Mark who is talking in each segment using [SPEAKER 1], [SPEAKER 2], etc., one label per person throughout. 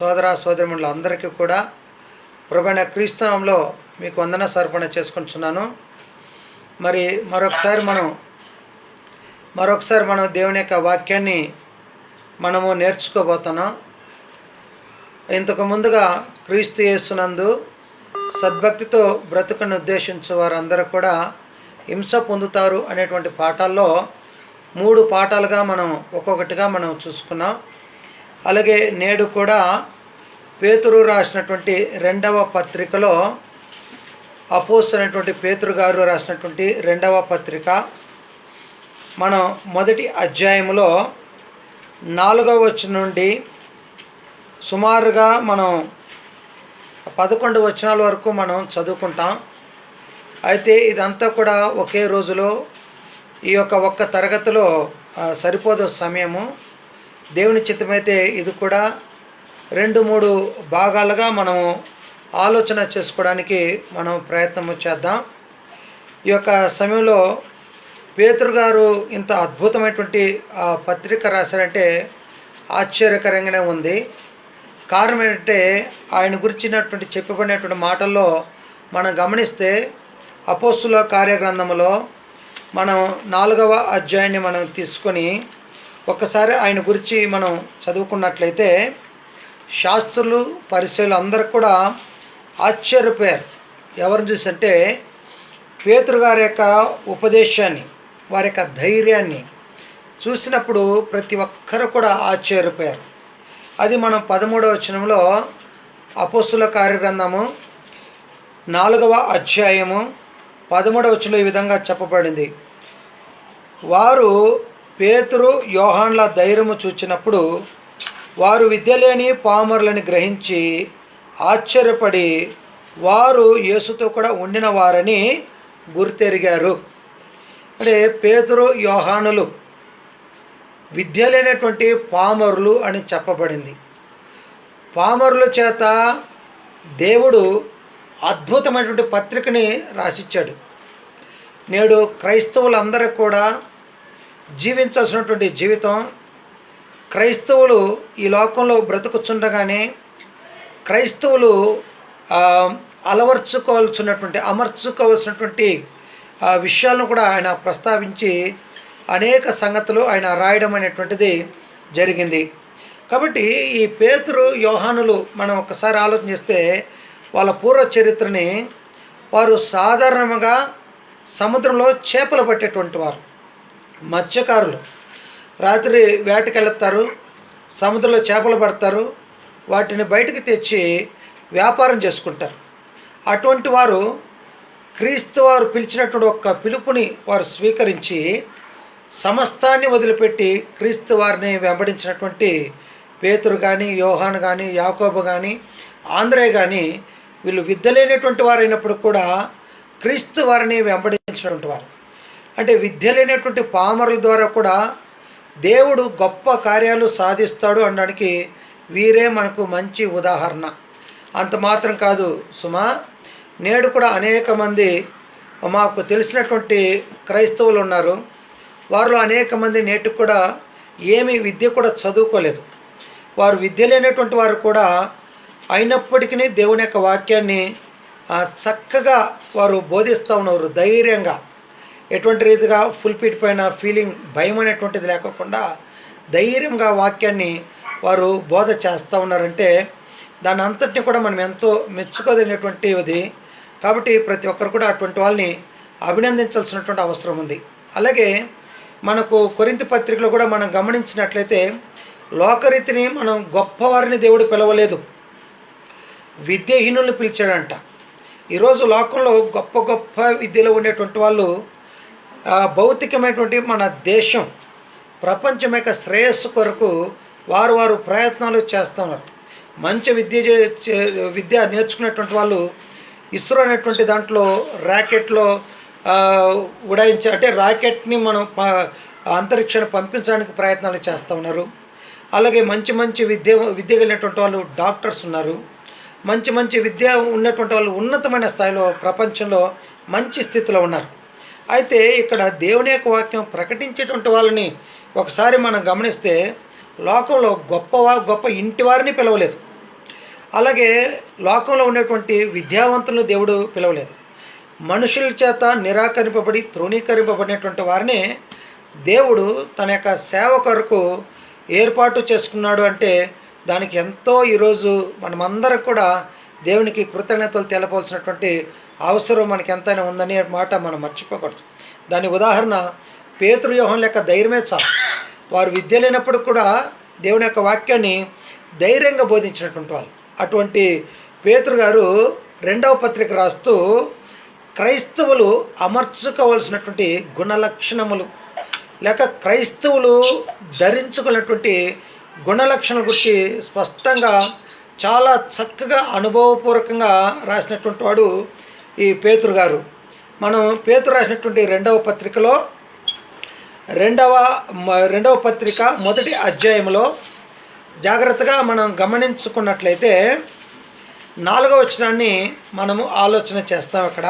[SPEAKER 1] సోదర సోదరిమణులు అందరికీ కూడా ప్రభువైన క్రీస్తు నామములో మీకు వందన సమర్పణ చేసుకుంటున్నాను. మరి మరొకసారి మనం దేవుని యొక్క వాక్యాన్ని మనము నేర్చుకోబోతున్నాం. ఇంతకు ముందుగా క్రీస్తు యేసునందు సద్భక్తితో బ్రతుకును ఉద్దేశించే వారందరూ కూడా హింస పొందుతారు అనేటువంటి పాఠాల్లో 3 పాఠాలుగా మనం ఒక్కొక్కటిగా మనం చూసుకున్నాం. అలాగే నేడు కూడా పేతురు రాసినటువంటి 2వ పత్రికలో అపోస్తలుడైనటువంటి పేతురు గారు రాసినటువంటి 2వ పత్రిక మనం మొదటి అధ్యాయంలో 4వ వచనం నుండి సుమారుగా మనం 11 వచనాల వరకు మనం చదువుకుంటాం. అయితే ఇదంతా కూడా ఒకే రోజులో ఈ యొక్క ఒక్క తరగతిలో సరిపోదు సమయము. దేవుని చిత్తమైతే ఇది కూడా 2-3 భాగాలుగా మనము ఆలోచన చేసుకోవడానికి మనం ప్రయత్నం చేద్దాం. ఈ యొక్క సమయంలో పేతురు గారు ఇంత అద్భుతమైనటువంటి పత్రిక రాశారంటే ఆశ్చర్యకరంగానే ఉంది. కారణం ఏంటంటే ఆయన గురించినటువంటి చెప్పబడినటువంటి మాటల్లో మనం గమనిస్తే అపోస్తుల కార్యగ్రంథములో మనం 4వ అధ్యాయాన్ని మనం తీసుకొని ఒక్కసారి ఆయన గురించి మనం చదువుకున్నట్లయితే శాస్త్రులు పరిశీలు అందరూ కూడా ఆశ్చర్యపోయారు. ఎవరిని చూసంటే పేతురు గారి యొక్క ఉపదేశాన్ని, వారి యొక్క ధైర్యాన్ని చూసినప్పుడు ప్రతి ఒక్కరు కూడా ఆశ్చర్యపోయారు. అది మనం 13వ వచనంలో అపోస్తుల కార్యగ్రంథము 4వ అధ్యాయము 13వ వచనంలో ఈ విధంగా చెప్పబడింది. వారు పేతురు యోహాన్ల ధైర్యము చూచినప్పుడు వారు విద్యలేని పామరులని గ్రహించి ఆశ్చర్యపడి వారు యేసుతో కూడా ఉండిన వారని గుర్తెరిగారు. అంటే పేతురు యోహానులు విద్య లేనటువంటి పామరులు అని చెప్పబడింది. పామరుల చేత దేవుడు అద్భుతమైనటువంటి పత్రికని రాసిచ్చాడు. నేడు క్రైస్తవులందరూ కూడా జీవించాల్సినటువంటి జీవితం, క్రైస్తవులు ఈ లోకంలో బ్రతుకుచుండగానే క్రైస్తవులు అమర్చుకోవాల్సినటువంటి విషయాలను కూడా ఆయన ప్రస్తావించి అనేక సంగతులు ఆయన రాయడం అనేటువంటిది జరిగింది. కాబట్టి ఈ పేతురు యోహానులు మనం ఒకసారి ఆలోచన చేస్తే వాళ్ళ పూర్వ చరిత్రని, వారు సాధారణంగా సముద్రంలో చేపలు పట్టేటువంటి వారు, మత్స్యకారులు. రాత్రి వేటకెళ్తారు, సముద్రంలో చేపలు పడతారు, వాటిని బయటకు తెచ్చి వ్యాపారం చేసుకుంటారు. అటువంటి వారు క్రీస్తు వారు పిలిచినటువంటి ఒక్క పిలుపుని వారు స్వీకరించి సమస్తాన్ని వదిలిపెట్టి క్రీస్తు వారిని వెంబడించినటువంటి పేతురు కానీ, యోహాను కానీ, యాకోబు కానీ, ఆంద్రేయ కానీ వీళ్ళు విద్య లేనటువంటి వారు అయినప్పుడు కూడా క్రీస్తు వారిని వెంబడించినటువంటి వారు. అంటే విద్య లేనటువంటి పామరుల ద్వారా కూడా దేవుడు గొప్ప కార్యాలు సాధిస్తాడు అనడానికి వీరే మనకు మంచి ఉదాహరణ. అంత మాత్రం కాదు సుమా, నేడు కూడా అనేక మంది మాకు తెలిసినటువంటి క్రైస్తవులు ఉన్నారు. వారిలో అనేక మంది నేటికి కూడా ఏమి విద్య కూడా చదువుకోలేదు. వారు విద్య లేనటువంటి వారు కూడా అయినప్పటికీ దేవుని యొక్క వాక్యాన్ని చక్కగా వారు బోధిస్తూ ఉన్నారు. ధైర్యంగా, ఎటువంటి రీతిగా ఫుల్పిట్ పైన ఫీలింగ్, భయం అనేటువంటిది లేకుండా ధైర్యంగా వాక్యాన్ని వారు బోధ చేస్తూ ఉన్నారంటే దాని అంతటిని కూడా మనం ఎంతో మెచ్చుకోదగినటువంటిది. కాబట్టి ప్రతి ఒక్కరు కూడా అటువంటి వాళ్ళని అభినందించాల్సినటువంటి అవసరం ఉంది. అలాగే మనకు కొరింథీ పత్రికలో కూడా మనం గమనించినట్లయితే లోకరీతిని మనం గొప్పవారిని దేవుడు పిలవలేదు, విద్యాహీనుల్ని పిలిచాడంట. ఈరోజు లోకంలో గొప్ప గొప్ప విద్యలో ఉండేటువంటి వాళ్ళు భౌతికమైనటువంటి మన దేశం, ప్రపంచం యొక్క శ్రేయస్సు కొరకు వారు ప్రయత్నాలు చేస్తున్నారు. మంచి విద్య నేర్చుకునేటువంటి వాళ్ళు ఇస్రో అనేటువంటి దాంట్లో రాకెట్లో అంటే రాకెట్ని మనం అంతరిక్షాన్ని పంపించడానికి ప్రయత్నాలు చేస్తూ ఉన్నారు. అలాగే మంచి విద్య కలిగినటువంటి వాళ్ళు డాక్టర్స్ ఉన్నారు. మంచి విద్య ఉన్నటువంటి వాళ్ళు ఉన్నతమైన స్థాయిలో ప్రపంచంలో మంచి స్థితిలో ఉన్నారు. అయితే ఇక్కడ దేవుని యొక్క వాక్యం ప్రకటించేటువంటి వాళ్ళని ఒకసారి మనం గమనిస్తే లోకంలో గొప్ప ఇంటి వారిని పిలవలేదు. అలాగే లోకంలో ఉన్నటువంటి విద్యావంతులను దేవుడు పిలవలేదు. మనుషుల చేత నిరాకరింపబడి తృణీకరింపబడినటువంటి వారిని దేవుడు తన యొక్క సేవ కొరకు ఏర్పాటు చేసుకున్నాడు. అంటే దానికి ఎంతో ఈరోజు మనమందరం కూడా దేవునికి కృతజ్ఞతలు తెలపాల్సినటువంటి అవసరం మనకి ఎంతైనా ఉందనే మాట మనం మర్చిపోకూడదు. దాని ఉదాహరణ పేతురు యోహాను లెక్క ధైర్యమే చాలు. వారు విద్య లేనప్పుడు కూడా దేవుని యొక్క వాక్యాన్ని ధైర్యంగా బోధించినటువంటి వాళ్ళు. అటువంటి పేతురు గారు 2వ పత్రిక రాస్తూ క్రైస్తవులు అమర్చుకోవలసినటువంటి గుణలక్షణములు లేక క్రైస్తవులు ధరించుకున్నటువంటి గుణలక్షణాల గురించి స్పష్టంగా చాలా చక్కగా అనుభవపూర్వకంగా రాసినటువంటి వాడు ఈ పేతురు గారు. మనం పేతురు రాసినటువంటి 2వ పత్రికలో రెండవ పత్రిక 1వ అధ్యాయంలో జాగ్రత్తగా మనం గమనించుకున్నట్లయితే 4వ వచనాన్ని మనము ఆలోచన చేస్తాం. అక్కడ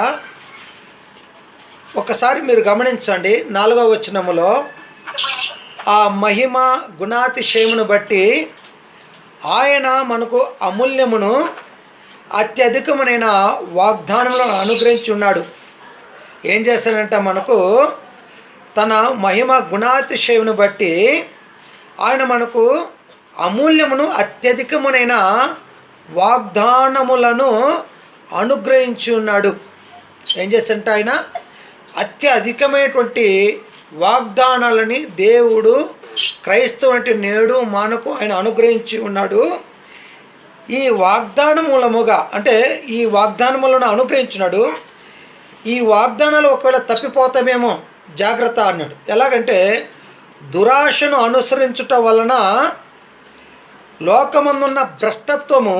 [SPEAKER 1] ఒకసారి మీరు గమనించండి. 4వ వచనములో ఆ మహిమ గుణాతిశయమును బట్టి ఆయన మనకు అమూల్యమును అత్యధికమైన వాగ్దానములను అనుగ్రహించి ఉన్నాడు. ఏం చేశాడంట? మనకు తన మహిమ గుణాతిశయమును బట్టి ఆయన మనకు అమూల్యమును అత్యధికమునైన వాగ్దానములను అనుగ్రహించి ఉన్నాడు. ఏం చేస్తాడంట? ఆయన అత్యధికమైనటువంటి వాగ్దానాలని దేవుడు క్రైస్తవుని నేడు మనకు ఆయన అనుగ్రహించి ఉన్నాడు. ఈ వాగ్దానం మూలముగా అంటే ఈ వాగ్దానములను అనుగ్రహించినాడు. ఈ వాగ్దానాలు ఒకవేళ తప్పిపోతామేమో జాగ్రత్త అన్నాడు. ఎలాగంటే దురాశను అనుసరించుట వలన లోకమందున్న భ్రష్టత్వము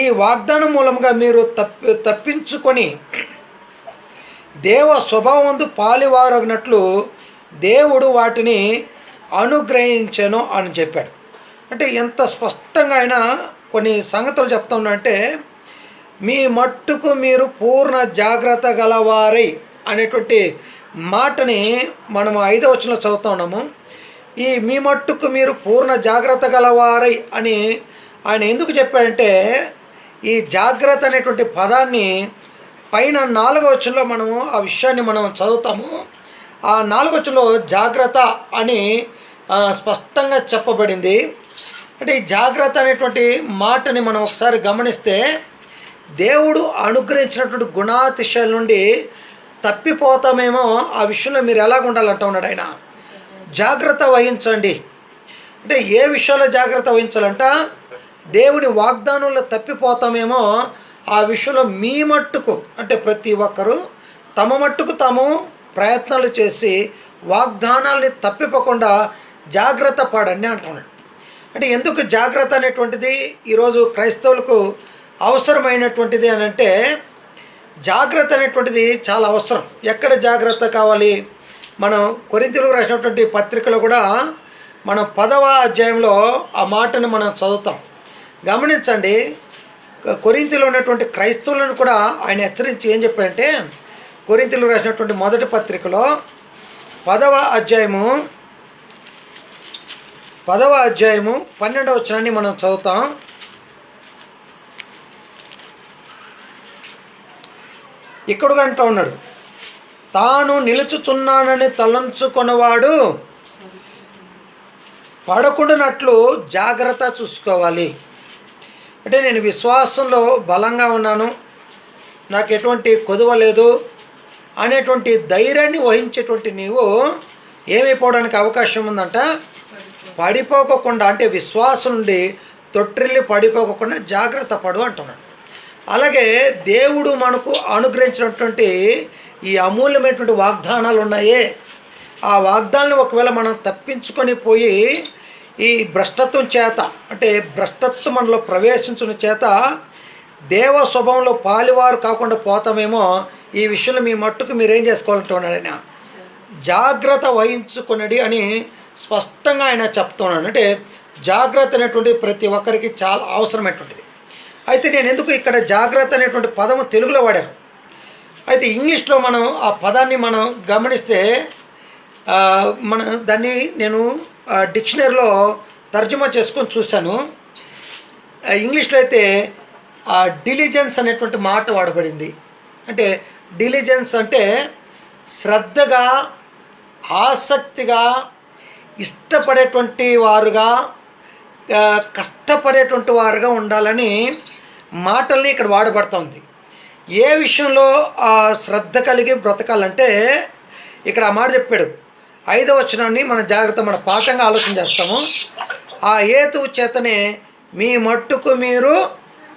[SPEAKER 1] ఈ వాగ్దానం మూలముగా మీరు తప్పించుకొని దేవ స్వభావందు పాలివారగినట్లు దేవుడు వాటిని అనుగ్రహించెను అని చెప్పాడు. అంటే ఎంత స్పష్టంగా ఆయన కొన్ని సంగతులు చెప్తా ఉన్నాడంటే మీ మట్టుకు మీరు పూర్ణ జాగ్రత్త గలవారై అనేటువంటి మాటని మనం 5వ వచనంలో చదువుతా ఉన్నాము. ఈ మీ మట్టుకు మీరు పూర్ణ జాగ్రత్త గలవారై అని ఆయన ఎందుకు చెప్పాడంటే ఈ జాగ్రత్త అనేటువంటి పదాన్ని పైన 4వ వచనంలో మనము ఆ విషయాన్ని మనం చదువుతాము. ఆ 4వ వచనంలో జాగ్రత్త అని స్పష్టంగా చెప్పబడింది. అంటే ఈ జాగ్రత్త అనేటువంటి మాటని మనం ఒకసారి గమనిస్తే దేవుడు అనుగ్రహించినటువంటి గుణాతిశయాల నుండి తప్పిపోతామేమో ఆ విషయంలో మీరు ఎలాగ ఉండాలంటూ ఉన్నాడు ఆయన. జాగ్రత్త వహించండి అంటే ఏ విషయాల్లో జాగ్రత్త వహించాలంట? దేవుని వాగ్దానంలో తప్పిపోతామేమో ఆ విషయంలో మీ మట్టుకు అంటే ప్రతి ఒక్కరూ తమ మట్టుకు తాము ప్రయత్నాలు చేసి వాగ్దానాల్ని తప్పిపోకుండా జాగ్రత్త పడండి అంటున్నాడు. అంటే ఎందుకు జాగ్రత్త అనేటువంటిది ఈరోజు క్రైస్తవులకు అవసరమైనటువంటిది అని అంటే జాగ్రత్త అనేటువంటిది చాలా అవసరం. ఎక్కడ జాగ్రత్త కావాలి? మనం కొరింథీయులకు రాసినటువంటి పత్రికలో కూడా మనం 10వ అధ్యాయంలో ఆ మాటను మనం చదువుతాం. గమనించండి, కొరింథీయులో ఉన్నటువంటి క్రైస్తవులను కూడా ఆయన హెచ్చరించి ఏం చెప్పారంటే కొరింథీయులకు రాసినటువంటి 1వ పత్రికలో 10వ అధ్యాయము 12వ వచనాన్ని మనం చదువుతాం. ఇక్కడ అంటూ ఉన్నాడు, తాను నిలుచుచున్నానని తలంచుకొనవాడు పడకుండానట్లు జాగ్రత్త చూసుకోవాలి. అంటే నేను విశ్వాసంలో బలంగా ఉన్నాను, నాకు ఎటువంటి కొదువ లేదు అనేటువంటి ధైర్యాన్ని వహించేటువంటి నీవు ఏమైపోవడానికి అవకాశం ఉందంట? పడిపోకుండా అంటే విశ్వాసం నుండి తొట్టిల్లి పడిపోకుండా జాగ్రత్త పడు అంటున్నాడు. అలాగే దేవుడు మనకు అనుగ్రహించినటువంటి ఈ అమూల్యమైనటువంటి వాగ్దానాలు ఉన్నాయే, ఆ వాగ్దానాలను ఒకవేళ మనం తప్పించుకొని పోయి ఈ భ్రష్టత్వం చేత అంటే భ్రష్టత్వం మనలో ప్రవేశించిన చేత దేవ స్వభావంలో పాలివారు కాకుండా పోతామేమో ఈ విషయంలో మీ మట్టుకు మీరేం చేసుకోవాలంటున్నాడు ఆయన? జాగ్రత్త వహించుకున్నది అని స్పష్టంగా ఆయన చెప్తున్నాడు. అంటే జాగ్రత్త అనేటువంటి ప్రతి ఒక్కరికి చాలా అవసరమైనటువంటిది. అయితే నేను ఎందుకు ఇక్కడ జాగ్రత్త అనేటువంటి పదము తెలుగులో వాడాను, అయితే ఇంగ్లీష్లో మనం ఆ పదాన్ని మనం గమనిస్తే దాన్ని నేను డిక్షనరీలో తర్జుమా చేసుకొని చూశాను. ఇంగ్లీష్లో అయితే డిలిజెన్స్ అనేటువంటి మాట వాడబడింది. అంటే డిలిజెన్స్ అంటే శ్రద్ధగా, ఆసక్తిగా, ఇష్టపడేటువంటి వారుగా, కష్టపడేటువంటి వారుగా ఉండాలని మాటల్ని ఇక్కడ వాడబడుతుంది. ఏ విషయంలో శ్రద్ధ కలిగి బ్రతకాలంటే ఇక్కడ ఆ మాట చెప్పాడు. 5వ వచనాన్ని మన పాఠంగా ఆలోచన చేస్తాము. ఆ హేతువు చేతనే మీ మట్టుకు మీరు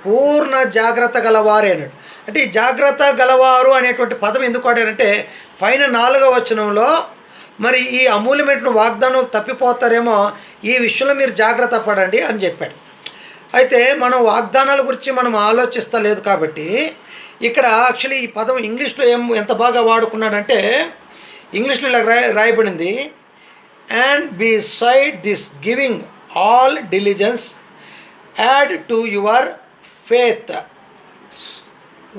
[SPEAKER 1] పూర్ణ జాగ్రత్త గలవారే అన్నాడు. అంటే ఈ జాగ్రత్త గలవారు అనేటువంటి పదం ఎందుకు వాడారంటే పైన 4వ వచనంలో మరి ఈ అమూల్యమైన వాగ్దానం తప్పిపోతారేమో, ఈ విషయంలో మీరు జాగ్రత్త పడండి అని చెప్పాడు. అయితే మనం వాగ్దానాల గురించి మనం ఆలోచిస్తలేదు కాబట్టి ఇక్కడ యాక్చువల్లీ ఈ పదం ఇంగ్లీష్లో ఎంత బాగా వాడుకున్నాడంటే ఇంగ్లీష్లో ఇలా రాయబడింది, and beside this giving all diligence add to your faith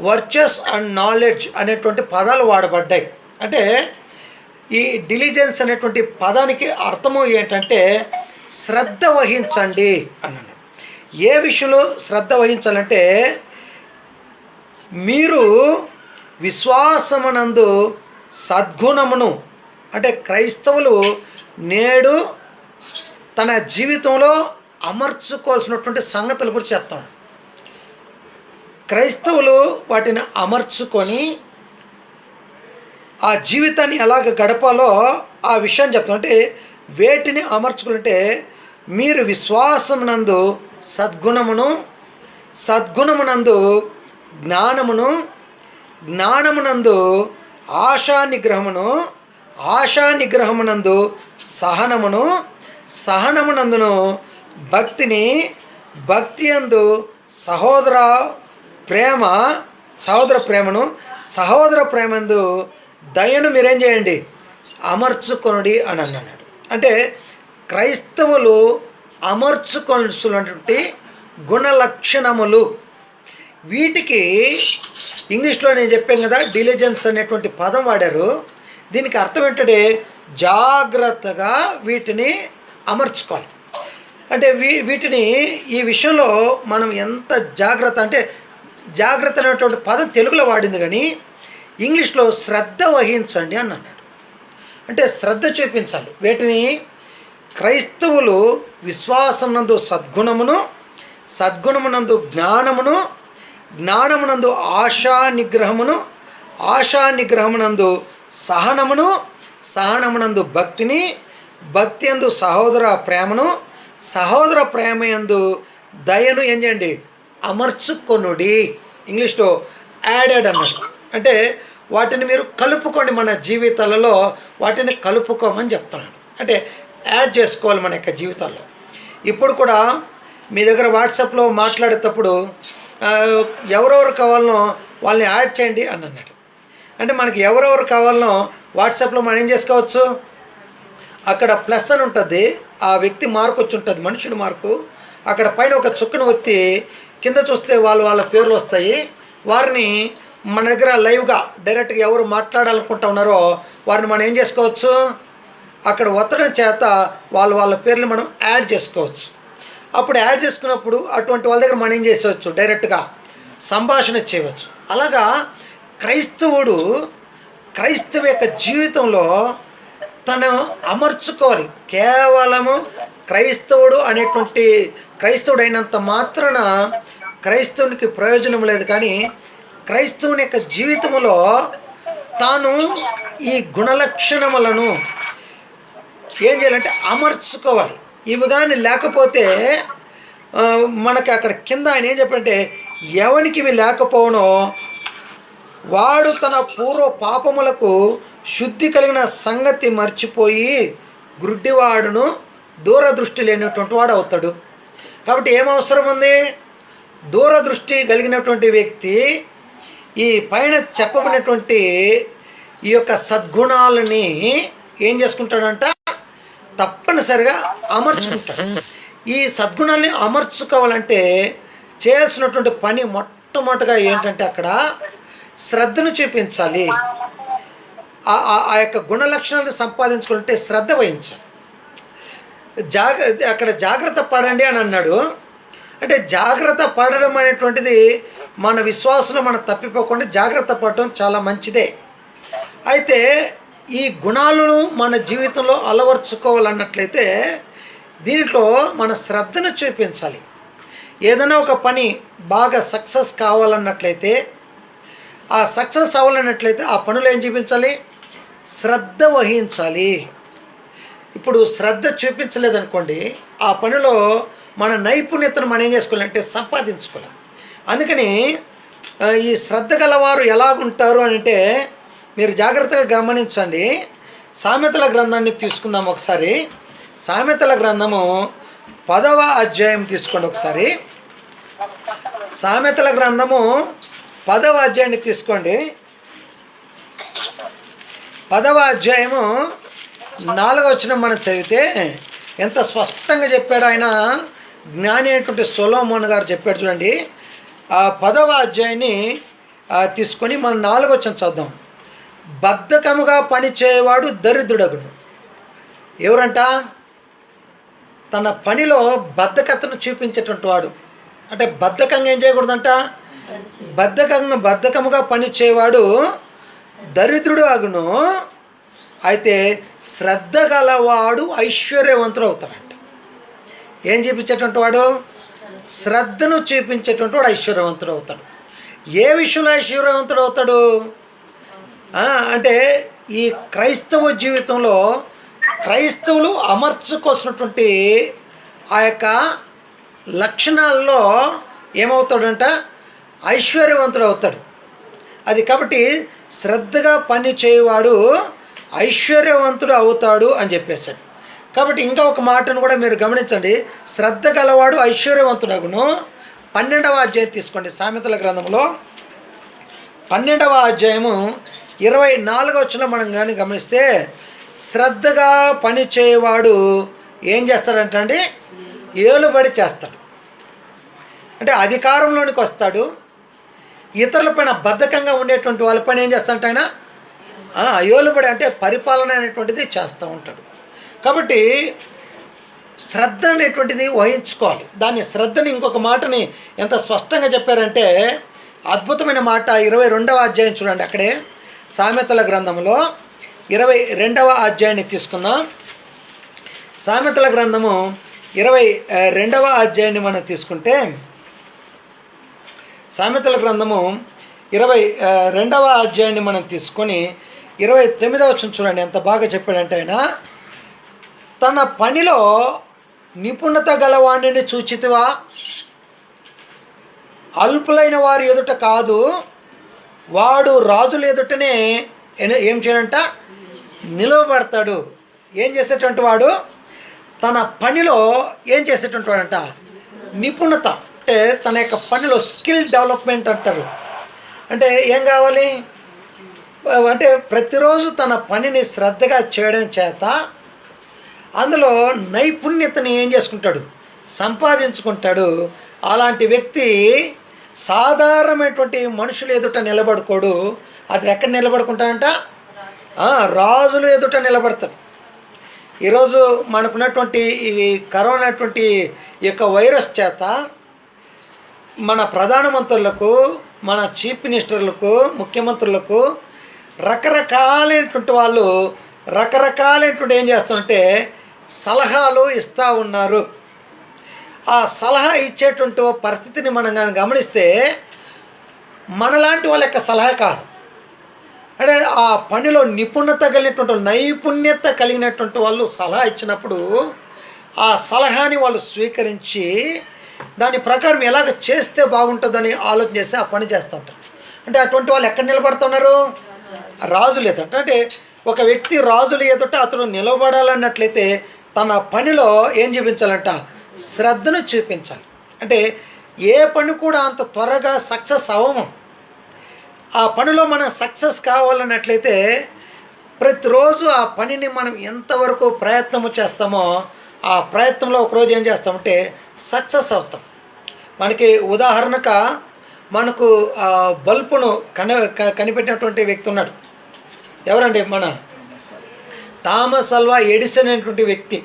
[SPEAKER 1] Virtus and knowledge అనేటువంటి పదాలు వాడబడ్డాయి. అంటే ఈ డిలిజెన్స్ అనేటువంటి పదానికి అర్థము ఏంటంటే శ్రద్ధ వహించండి అన్నాడు. ఏ విషయంలో శ్రద్ధ వహించాలంటే మీరు విశ్వాసమునందు సద్గుణమును, అంటే క్రైస్తవులు నేడు తన జీవితంలో అమర్చుకోవాల్సినటువంటి సంగతుల గురించి చెప్తాం. క్రైస్తవులు వాటిని అమర్చుకొని ఆ జీవితాన్ని ఎలాగ గడపాలో ఆ విషయాన్ని చెప్తాం. అంటే వేటిని అమర్చుకుంటే మీరు విశ్వాసమునందు సద్గుణమును, సద్గుణమునందు జ్ఞానమును, జ్ఞానమునందు ఆశా నిగ్రహమును, ఆశా నిగ్రహమునందు సహనమును, సహనమునందును భక్తిని, భక్తి అందు సహోదర ప్రేమను, సహోదర ప్రేమందు దయను మీరేం చేయండి, అమర్చుకొనుడి అని అన్నాడు. అంటే క్రైస్తవులు అమర్చుకొనటువంటి గుణలక్షణములు, వీటికి ఇంగ్లీష్లో నేను చెప్పాను కదా డిలిజెన్స్ అనేటువంటి పదం వాడారు. దీనికి అర్థం ఏంటంటే జాగ్రత్తగా వీటిని అమర్చుకోవాలి. అంటే వీటిని ఈ విషయంలో మనం ఎంత జాగ్రత్త అంటే జాగ్రత్త అనేటువంటి పదం తెలుగులో వాడింది కానీ ఇంగ్లీష్లో శ్రద్ధ వహించండి అని అన్నాడు. అంటే శ్రద్ధ చూపించాలి. వీటిని క్రైస్తవులు విశ్వాసమునందు సద్గుణమును, సద్గుణమునందు జ్ఞానమును, జ్ఞానమునందు ఆశా నిగ్రహమును, ఆశా నిగ్రహమునందు సహనమును, సహనమునందు భక్తిని, భక్తి అందు సహోదర ప్రేమను, సహోదర ప్రేమయందు దయను ఏం చేయండి, అమర్చుకొనుడి. ఇంగ్లీష్లో యాడెడ్ అన్నట్టు. అంటే వాటిని మీరు కలుపుకోండి, మన జీవితాలలో వాటిని కలుపుకోమని చెప్తున్నాను. అంటే యాడ్ చేసుకోవాలి మన యొక్క జీవితాల్లో. ఇప్పుడు కూడా మీ దగ్గర వాట్సాప్లో మాట్లాడేటప్పుడు ఎవరెవరు కావాలనో వాళ్ళని యాడ్ చేయండి అని అన్నాడు. అంటే మనకి ఎవరెవరు కావాలనో వాట్సాప్లో మనం ఏం చేసుకోవచ్చు, అక్కడ ప్లస్ అని ఉంటుంది, ఆ వ్యక్తి మార్కు వచ్చి ఉంటుంది, మనుషుడి మార్కు. అక్కడ పైన ఒక చుక్కను ఒత్తి కింద చూస్తే వాళ్ళ పేర్లు వస్తాయి. వారిని మన దగ్గర లైవ్గా డైరెక్ట్గా ఎవరు మాట్లాడాలనుకుంటా ఉన్నారో వారిని మనం ఏం చేసుకోవచ్చు, అక్కడ ఒత్తడం చేత వాళ్ళ పేర్లు మనం యాడ్ చేసుకోవచ్చు. అప్పుడు యాడ్ చేసుకున్నప్పుడు అటువంటి వాళ్ళ దగ్గర మనం ఏం చేసేవచ్చు, డైరెక్ట్గా సంభాషణ చేయవచ్చు. అలాగా క్రైస్తవ యొక్క జీవితంలో తను అమర్చుకోవాలి. కేవలము క్రైస్తవుడు అయినంత మాత్రాన క్రైస్తవునికి ప్రయోజనం లేదు. కానీ క్రైస్తవుని యొక్క జీవితంలో తాను ఈ గుణలక్షణములను ఏం చేయాలంటే అమర్చుకోవాలి. ఇవి కానీ లేకపోతే మనకి అక్కడ కింద ఆయన ఏం చెప్పంటే ఎవనికి ఇవి లేకపోవనో వాడు తన పూర్వ పాపములకు శుద్ధి కలిగిన సంగతి మర్చిపోయి గుడ్డివాడును, దూరదృష్టి లేనటువంటి వాడు అవుతాడు. కాబట్టి ఏమవసరం ఉంది, దూరదృష్టి కలిగినటువంటి వ్యక్తి ఈ పైన చెప్పబడినటువంటి ఈ యొక్క సద్గుణాలని ఏం చేసుకుంటాడంట, తప్పనిసరిగా అమర్చుకుంటాడు. ఈ సద్గుణాలని అమర్చుకోవాలంటే చేయాల్సినటువంటి పని మొట్టమొదటిగా ఏంటంటే అక్కడ శ్రద్ధను చూపించాలి. ఆ యొక్క గుణ లక్షణాలను సంపాదించుకుంటే శ్రద్ధ వహించాలి. అక్కడ జాగ్రత్త పడండి అని అన్నాడు. అంటే జాగ్రత్త పడడం అనేటువంటిది మన విశ్వాసంలో మనం తప్పిపోకుండా జాగ్రత్త పడడం చాలా మంచిదే. అయితే ఈ గుణాలను మన జీవితంలో అలవర్చుకోవాలన్నట్లయితే దీంట్లో మన శ్రద్ధను చూపించాలి. ఏదైనా ఒక పని బాగా సక్సెస్ కావాలన్నట్లయితే, ఆ సక్సెస్ అవ్వాలన్నట్లయితే ఆ పనులు ఏం చూపించాలి? శ్రద్ధ వహించాలి. ఇప్పుడు శ్రద్ధ చూపించలేదనుకోండి, ఆ పనిలో మన నైపుణ్యతను మనం ఏం చేసుకోవాలంటే సంపాదించుకోవాలి. అందుకని ఈ శ్రద్ధ గలవారు ఎలాగుంటారు అని అంటే మీరు జాగ్రత్తగా గమనించండి. సామెతల గ్రంథాన్ని తీసుకుందాం ఒకసారి. సామెతల గ్రంథము 10వ అధ్యాయం తీసుకోండి ఒకసారి. సామెతల గ్రంథము 10వ అధ్యాయాన్ని తీసుకోండి. 10వ అధ్యాయము 4వ వచనం మనం చదివితే ఎంత స్పష్టంగా చెప్పాడు ఆయన. జ్ఞాని అయినటువంటి సొలొమోను గారు చెప్పాడు చూడండి. ఆ 10వ అధ్యాయాన్ని తీసుకొని మనం 4వ వచనం చదువుదాం. బద్ధకముగా పనిచేయవాడు దరిద్రుడగును. ఎవరంట? తన పనిలో బద్ధకతను చూపించేటువంటి వాడు. అంటే బద్ధకంగా ఏం చేయకూడదంట? బద్ధకముగా పనిచేయవాడు దరిద్రుడు అగును. అయితే శ్రద్ధ గలవాడు ఐశ్వర్యవంతుడు అవుతాడంట. ఏం చూపించేటువంటి వాడు? శ్రద్ధను చూపించేటువంటి వాడు ఐశ్వర్యవంతుడు అవుతాడు. ఏ విషయంలో ఐశ్వర్యవంతుడు అవుతాడు అంటే ఈ క్రైస్తవ జీవితంలో క్రైస్తవులు అమర్చుకోసినటువంటి ఆ యొక్క లక్షణాల్లో ఏమవుతాడంట? ఐశ్వర్యవంతుడు అవుతాడు. అది కాబట్టి శ్రద్ధగా పని చేయవాడు ఐశ్వర్యవంతుడు అవుతాడు అని చెప్పేశాడు. కాబట్టి ఇంకా ఒక మాటను కూడా మీరు గమనించండి. శ్రద్ధ గలవాడు ఐశ్వర్యవంతుడగును. 12వ అధ్యాయం తీసుకోండి. సామెతల గ్రంథంలో 12వ అధ్యాయము 24వ వచనం మనం కానీ గమనిస్తే, శ్రద్ధగా పని చేయవాడు ఏం చేస్తాడంట అండి? ఏలుబడి చేస్తాడు. అంటే అధికారంలోనికి వస్తాడు. ఇతరుల పైన బద్ధకంగా ఉండేటువంటి వాళ్ళ పైన ఏం చేస్తాడంట ఆయన? ఏలుబడి అంటే పరిపాలన అనేటువంటిది చేస్తూ ఉంటాడు. కాబట్టి శ్రద్ధ అనేటువంటిది వహించుకోవాలి. దాని శ్రద్ధని ఇంకొక మాటని ఎంత స్పష్టంగా చెప్పారంటే అద్భుతమైన మాట. 22వ అధ్యాయం చూడండి. అక్కడే సామెతల గ్రంథంలో 22వ అధ్యాయాన్ని తీసుకుందాం. సామెతల గ్రంథము 22వ అధ్యాయాన్ని మనం తీసుకుంటే, సామెతల గ్రంథము 22వ అధ్యాయాన్ని మనం తీసుకొని 29వ వచనం చూడండి. ఎంత బాగా చెప్పాడంటే ఆయన, తన పనిలో నిపుణత గలవాణిని చూచితివా? అల్పులైన వారి ఎదుట కాదు, వాడు రాజుల ఎదుటనే ఏం చేయడంట? నిలవబడతాడు. ఏం చేసేటువంటి వాడు? తన పనిలో ఏం చేసేటువంటి వాడంట? నిపుణత. అంటే తన యొక్క పనిలో స్కిల్ డెవలప్మెంట్ అంటారు. అంటే ఏం కావాలి అంటే ప్రతిరోజు తన పనిని శ్రద్ధగా చేయడం చేత అందులో నైపుణ్యతని ఏం చేసుకుంటాడు? సంపాదించుకుంటాడు. అలాంటి వ్యక్తి సాధారణమైనటువంటి మనుషులు ఎదుట నిలబడుకోడు. అది ఎక్కడ నిలబడుకుంటాడంట? రాజులు ఎదుట నిలబడతాడు. ఈరోజు మనకున్నటువంటి ఈ కరోనా అటువంటి ఈ యొక్క వైరస్ చేత మన ప్రధానమంత్రులకు, మన చీఫ్ మినిస్టర్లకు, ముఖ్యమంత్రులకు రకరకాలైనటువంటి వాళ్ళు రకరకాలైనటువంటి ఏం చేస్తుంటే సలహాలు ఇస్తూ ఉన్నారు. ఆ సలహా ఇచ్చేటువంటి పరిస్థితిని మనం కానీ గమనిస్తే మనలాంటి వాళ్ళ యొక్క సలహా కాదు. అంటే ఆ పనిలో నిపుణత కలిగినటువంటి నైపుణ్యత కలిగినటువంటి వాళ్ళు సలహా ఇచ్చినప్పుడు ఆ సలహాని వాళ్ళు స్వీకరించి దాని ప్రకారం ఎలాగ చేస్తే బాగుంటుందని ఆలోచన చేసి ఆ పని చేస్తూ ఉంటారు. అంటే అటువంటి వాళ్ళు ఎక్కడ నిలబడుతున్నారు? రాజులు ఎదుట. అంటే ఒక వ్యక్తి రాజులు ఎదుట అతను నిలబడాలన్నట్లయితే తన పనిలో ఏం చూపించాలంట? శ్రద్ధను చూపించాలి. అంటే ఏ పని కూడా అంత త్వరగా సక్సెస్ అవ్వము. ఆ పనిలో మనం సక్సెస్ కావాలన్నట్లయితే ప్రతిరోజు ఆ పనిని మనం ఎంతవరకు ప్రయత్నము చేస్తామో ఆ ప్రయత్నంలో ఒకరోజు ఏం చేస్తామంటే సక్సెస్ అవుతాం. మనకి ఉదాహరణగా మనకు బల్బును కనిపెట్టినటువంటి వ్యక్తి ఉన్నాడు. ఎవరండి? మన థామస్ అల్వా ఎడిసన్ అనేటువంటి వ్యక్తి.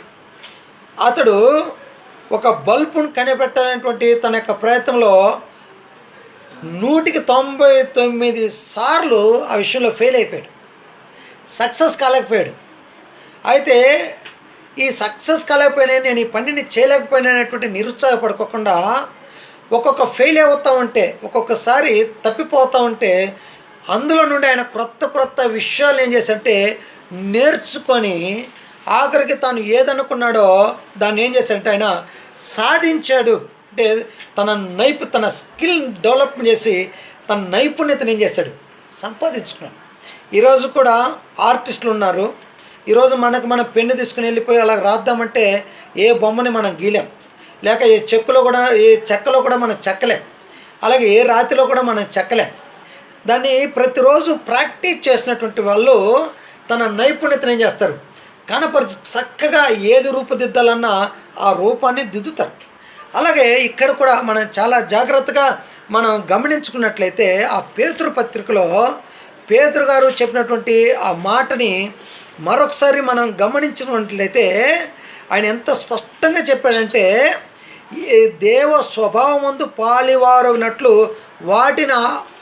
[SPEAKER 1] అతడు ఒక బల్బును కనిపెట్టాలనేటువంటి తన యొక్క ప్రయత్నంలో 199 సార్లు ఆ విషయంలో ఫెయిల్ అయిపోయాడు, సక్సెస్ కాలేకపోయాడు. అయితే ఈ సక్సెస్ కాలేకపోయినా, నేను ఈ పనిని చేయలేకపోయినా అనేటువంటి నిరుత్సాహపడుకోకుండా ఒక్కొక్క ఫెయిల్ అవుతూ ఉంటే, ఒక్కొక్కసారి తప్పిపోతూ ఉంటే, అందులో నుండి ఆయన క్రొత్త విషయాలు ఏం చేశాడంటే నేర్చుకొని ఆఖరికి తాను ఏదనుకున్నాడో దాన్ని ఏం చేశాడంటే ఆయన సాధించాడు. అంటే తన స్కిల్ డెవలప్మెంట్ చేసి తన నైపుణ్యతను ఏం చేశాడు, సంపాదించుకున్నాడు. ఈరోజు కూడా ఆర్టిస్టులు ఉన్నారు. ఈరోజు మన పెన్ను తీసుకుని వెళ్ళిపోయి అలా రాద్దామంటే ఏ బొమ్మని మనం గీలేం, లేక ఏ చెక్కలో కూడా మనం చెక్కలేం, అలాగే ఏ రాతిలో కూడా మనం చెక్కలేం. దాన్ని ప్రతిరోజు ప్రాక్టీస్ చేసినటువంటి వాళ్ళు తన నైపుణ్యతను ఏం చేస్తారు, కనపరిచి చక్కగా ఏది రూపుదిద్దాలన్నా ఆ రూపాన్ని దిద్దుతారు. అలాగే ఇక్కడ కూడా మనం చాలా జాగ్రత్తగా మనం గమనించుకున్నట్లయితే ఆ పేతురు పత్రికలో పేతురు గారు చెప్పినటువంటి ఆ మాటని మరొకసారి మనం గమనించినట్లయితే ఆయన ఎంత స్పష్టంగా చెప్పాడంటే, దేవ స్వభావం ముందు పాలివారగినట్లు వాటిని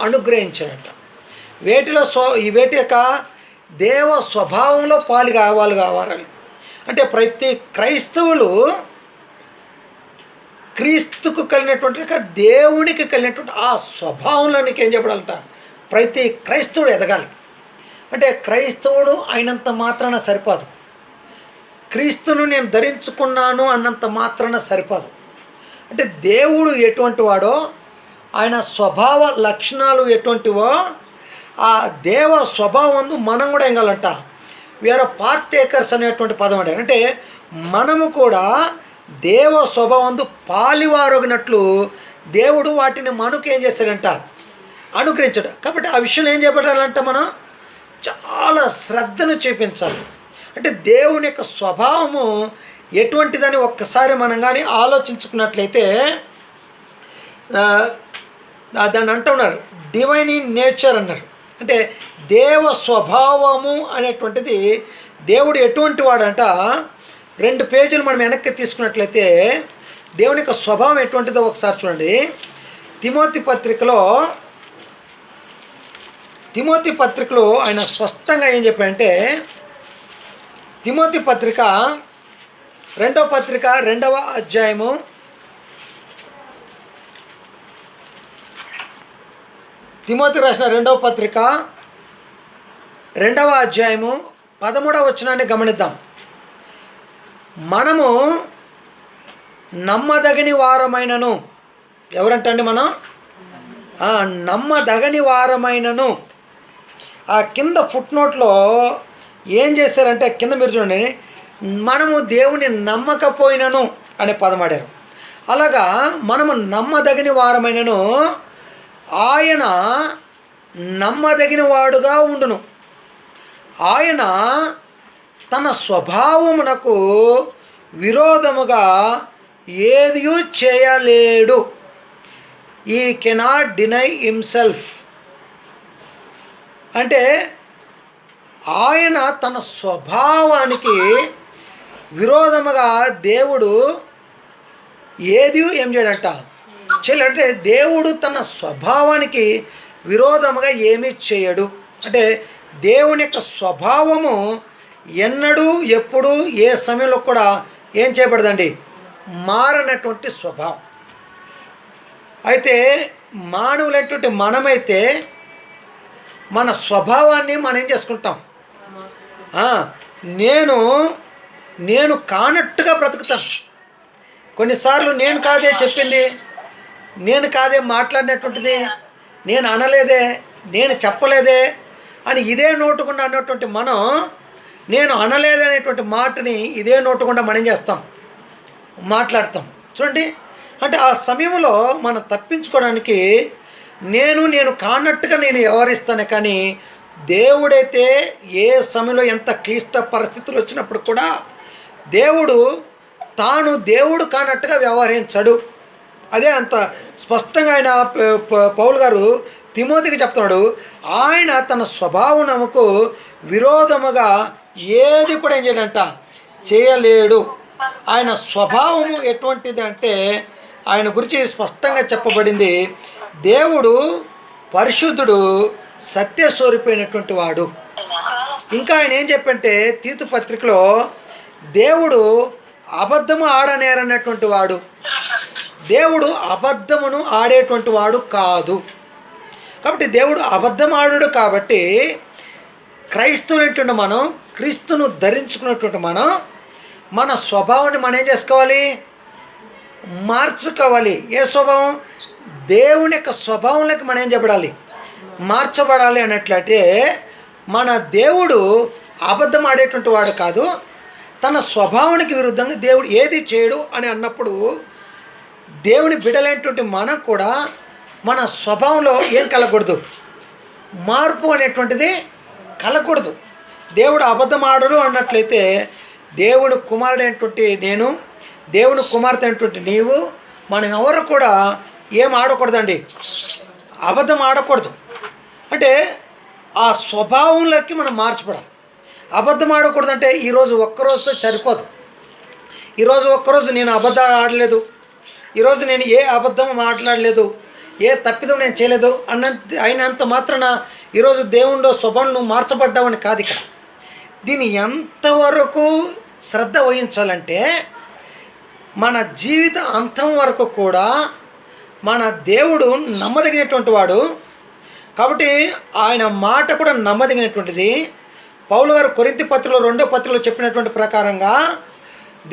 [SPEAKER 1] అనుగ్రహించాడట. ఈ వేటి యొక్క దేవ స్వభావంలో వాళ్ళు కావాలి. అంటే ప్రతి క్రైస్తవులు క్రీస్తుకు కలిగినటువంటి దేవునికి కలిగినటువంటి ఆ స్వభావంలోనికి ఏం చెప్పడాలంట, ప్రతి క్రైస్తవుడు ఎదగాలి. అంటే క్రైస్తవుడు అయినంత మాత్రాన సరిపోదు, క్రీస్తును నేను ధరించుకున్నాను అన్నంత మాత్రాన సరిపోదు. అంటే దేవుడు ఎటువంటి వాడో, ఆయన స్వభావ లక్షణాలు ఎటువంటివో, ఆ దేవ స్వభావం మనం కూడా ఏం కావాలంట, వీఆర్ పార్ట్ టేకర్స్ అనేటువంటి పదం అడిగారు. అంటే మనము కూడా దేవ స్వభావం పాలివారగినట్లు దేవుడు వాటిని మనకు ఏం చేశాడంట, అనుగ్రహించాడు. కాబట్టి ఆ విషయంలో ఏం చేపట్టాలంట, మనం చాలా శ్రద్ధను చూపించాలి. అంటే దేవుని యొక్క స్వభావము ఎటువంటిదని ఒక్కసారి మనం కానీ ఆలోచించుకున్నట్లయితే దాన్ని అంటున్నారు డివైన్ ఇన్ నేచర్ అన్నారు. అంటే దేవ స్వభావము అనేటువంటిది దేవుడు ఎటువంటి వాడంట. 2 పేజీలు మనం వెనక్కి తీసుకున్నట్లయితే దేవుని యొక్క స్వభావం ఎటువంటిదో ఒకసారి చూడండి. తిమోతి పత్రికలో ఆయన స్పష్టంగా ఏం చెప్పాడంటే, తిమోతి పత్రిక 2వ అధ్యాయము 2వ పత్రిక 2వ అధ్యాయము 13వ వచనాన్ని గమనిద్దాం. మనము నమ్మదగని వారమైనను, ఎవరంటండి మనం, నమ్మదగని వారమైనను. ఆ కింద ఫుట్ నోట్లో ఏం చేశారంటే, కింద మీరు చూడండి, మనము దేవుని నమ్మకపోయినను అనే పదం ఆడారు. అలాగా మనము నమ్మదగిన వారమైనను ఆయన నమ్మదగిన వాడుగా ఉండును. ఆయన తన స్వభావమునకు విరోధముగా ఏదియూ చేయలేడు. ఈ కెనాట్ డినై హిమ్సెల్ఫ్. అంటే ఆయన తన స్వభావానికి విరోధముగా దేవుడు ఏది ఏం చేయడంట, చేయలేడంటే దేవుడు తన స్వభావానికి విరోధముగా ఏమీ చేయడు. అంటే దేవుని యొక్క స్వభావము ఎన్నడూ ఎప్పుడు ఏ సమయంలో కూడా ఏం చేయబడదండి, మారనటువంటి స్వభావం. అయితే మానవులైనటువంటి మనమైతే మన స్వభావాన్ని మనం ఏం చేసుకుంటాం, నేను కానట్టుగా బ్రతుకుతాను. కొన్నిసార్లు నేను కాదే చెప్పింది, నేను కాదే మాట్లాడినటువంటిది, నేను అనలేదే, నేను చెప్పలేదే అని ఇదే నోటుకుండా అన్నటువంటి మనం, నేను అనలేదనేటువంటి మాటని ఇదే నోటుకుండా మనం చేస్తాం, మాట్లాడతాం. చూడండి, అంటే ఆ సమయంలో మనం తప్పించుకోవడానికి నేను కానట్టుగా నేను వ్యవహరిస్తాను. కానీ దేవుడైతే ఏ సమయంలో ఎంత క్లిష్ట పరిస్థితులు వచ్చినప్పుడు కూడా తాను దేవుడు కానట్టుగా వ్యవహరించడు. అదే అంత స్పష్టంగా ఆయన పౌలు గారు తిమోతికి చెప్తున్నాడు. ఆయన తన స్వభావమునకు విరోధముగా ఏది కూడా ఏం చేయడంట, చేయలేడు. ఆయన స్వభావము ఎటువంటిది అంటే ఆయన గురించి స్పష్టంగా చెప్పబడింది. దేవుడు పరిశుద్ధుడు, సత్యస్వరూపైనటువంటి వాడు. ఇంకా ఆయన ఏం చెప్పంటే తీతు పత్రికలో దేవుడు అబద్ధము ఆడనేరన్నటువంటి వాడు, దేవుడు అబద్ధమును ఆడేటువంటి వాడు కాదు. కాబట్టి దేవుడు అబద్ధం ఆడు కాబట్టి క్రైస్తవులైనటువంటి మనం, క్రీస్తును ధరించుకున్నటువంటి మనం, మన స్వభావాన్ని మనం ఏం చేసుకోవాలి? మార్చుకోవాలి. ఏ స్వభావం? దేవుని యొక్క స్వభావంలోకి మనం ఏం చెప్పడాలి? మార్చబడాలి అన్నట్లయితే మన దేవుడు అబద్ధం ఆడేటువంటి వాడు కాదు. తన స్వభావానికి విరుద్ధంగా దేవుడు ఏది చేయడు అని అన్నప్పుడు దేవుని బిడ్డలైనటువంటి మనం కూడా మన స్వభావంలో ఏం కలగకూడదు? మార్పు అనేటువంటిది కలగకూడదు. దేవుడు అబద్ధం ఆడరు అన్నట్లయితే దేవుని కుమారుడైనటువంటి నేను, దేవుని కుమార్తె అయినటువంటి నీవు, మనం ఎవరు కూడా ఏం ఆడకూడదండి, అబద్ధం ఆడకూడదు. అంటే ఆ స్వభావంలోకి మనం మార్చిపడాలి. అబద్ధం ఆడకూడదంటే ఈరోజు ఒక్కరోజుతో సరిపోదు. ఈరోజు ఒక్కరోజు నేను అబద్ధాలు ఆడలేదు, ఈరోజు నేను ఏ అబద్ధం మాట్లాడలేదు, ఏ తప్పిదం నేను చేయలేదు అయినంత మాత్రాన ఈరోజు దేవునిలో స్వభావం నువ్వు మార్చబడ్డావని కాదు. ఇక్కడ దీన్ని ఎంతవరకు శ్రద్ధ వహించాలంటే మన జీవిత అంతం వరకు కూడా మన దేవుడు నమ్మదగినటువంటి వాడు. కాబట్టి ఆయన మాట కూడా నమ్మదగినటువంటిది. పౌలు గారు కొరింథీ పత్రికలో 2వ పత్రికలో చెప్పినటువంటి ప్రకారంగా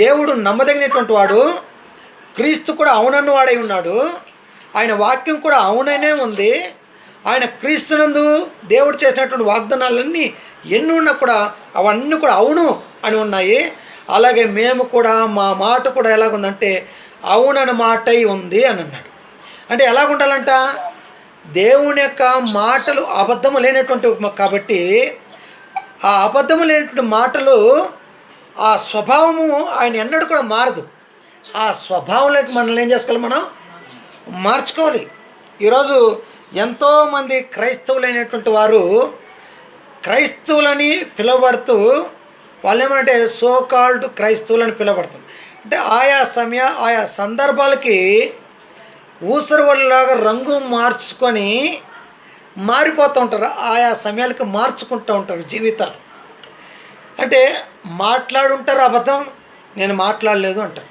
[SPEAKER 1] దేవుడు నమ్మదగినటువంటి వాడు, క్రీస్తు కూడా అవునన్న వాడై ఉన్నాడు, ఆయన వాక్యం కూడా అవుననే ఉంది. ఆయన క్రీస్తునందు దేవుడు చేసినటువంటి వాగ్దానాలన్నీ ఎన్ని ఉన్నా కూడా అవన్నీ కూడా అవును అని ఉన్నాయి. అలాగే మేము కూడా మా మాట కూడా ఎలాగుందంటే అవునని మాటై ఉంది అని అన్నాడు. అంటే ఎలాగుండాలంట? దేవుని యొక్క మాటలు అబద్ధము లేనటువంటి కాబట్టి ఆ అబద్ధము లేనటువంటి మాటలు, ఆ స్వభావము ఆయన ఎన్నడూ కూడా మారదు. ఆ స్వభావంలోకి మనల్ని ఏం చేసుకోవాలి? మనం మార్చుకోవాలి. ఈరోజు ఎంతోమంది క్రైస్తవులైనటువంటి వారు క్రైస్తవులని పిలువబడుతూ వాళ్ళు ఏమంటే సో కాల్డ్ క్రైస్తవులని పిలువబడుతుంది. అంటే ఆయా సందర్భాలకి ఊసరు వాళ్ళలాగా రంగు మార్చుకొని మారిపోతూ ఉంటారు. ఆయా సమయాలకి మార్చుకుంటూ ఉంటారు జీవితాలు. అంటే మాట్లాడుంటారు అబద్ధం, నేను మాట్లాడలేదు అంటారు.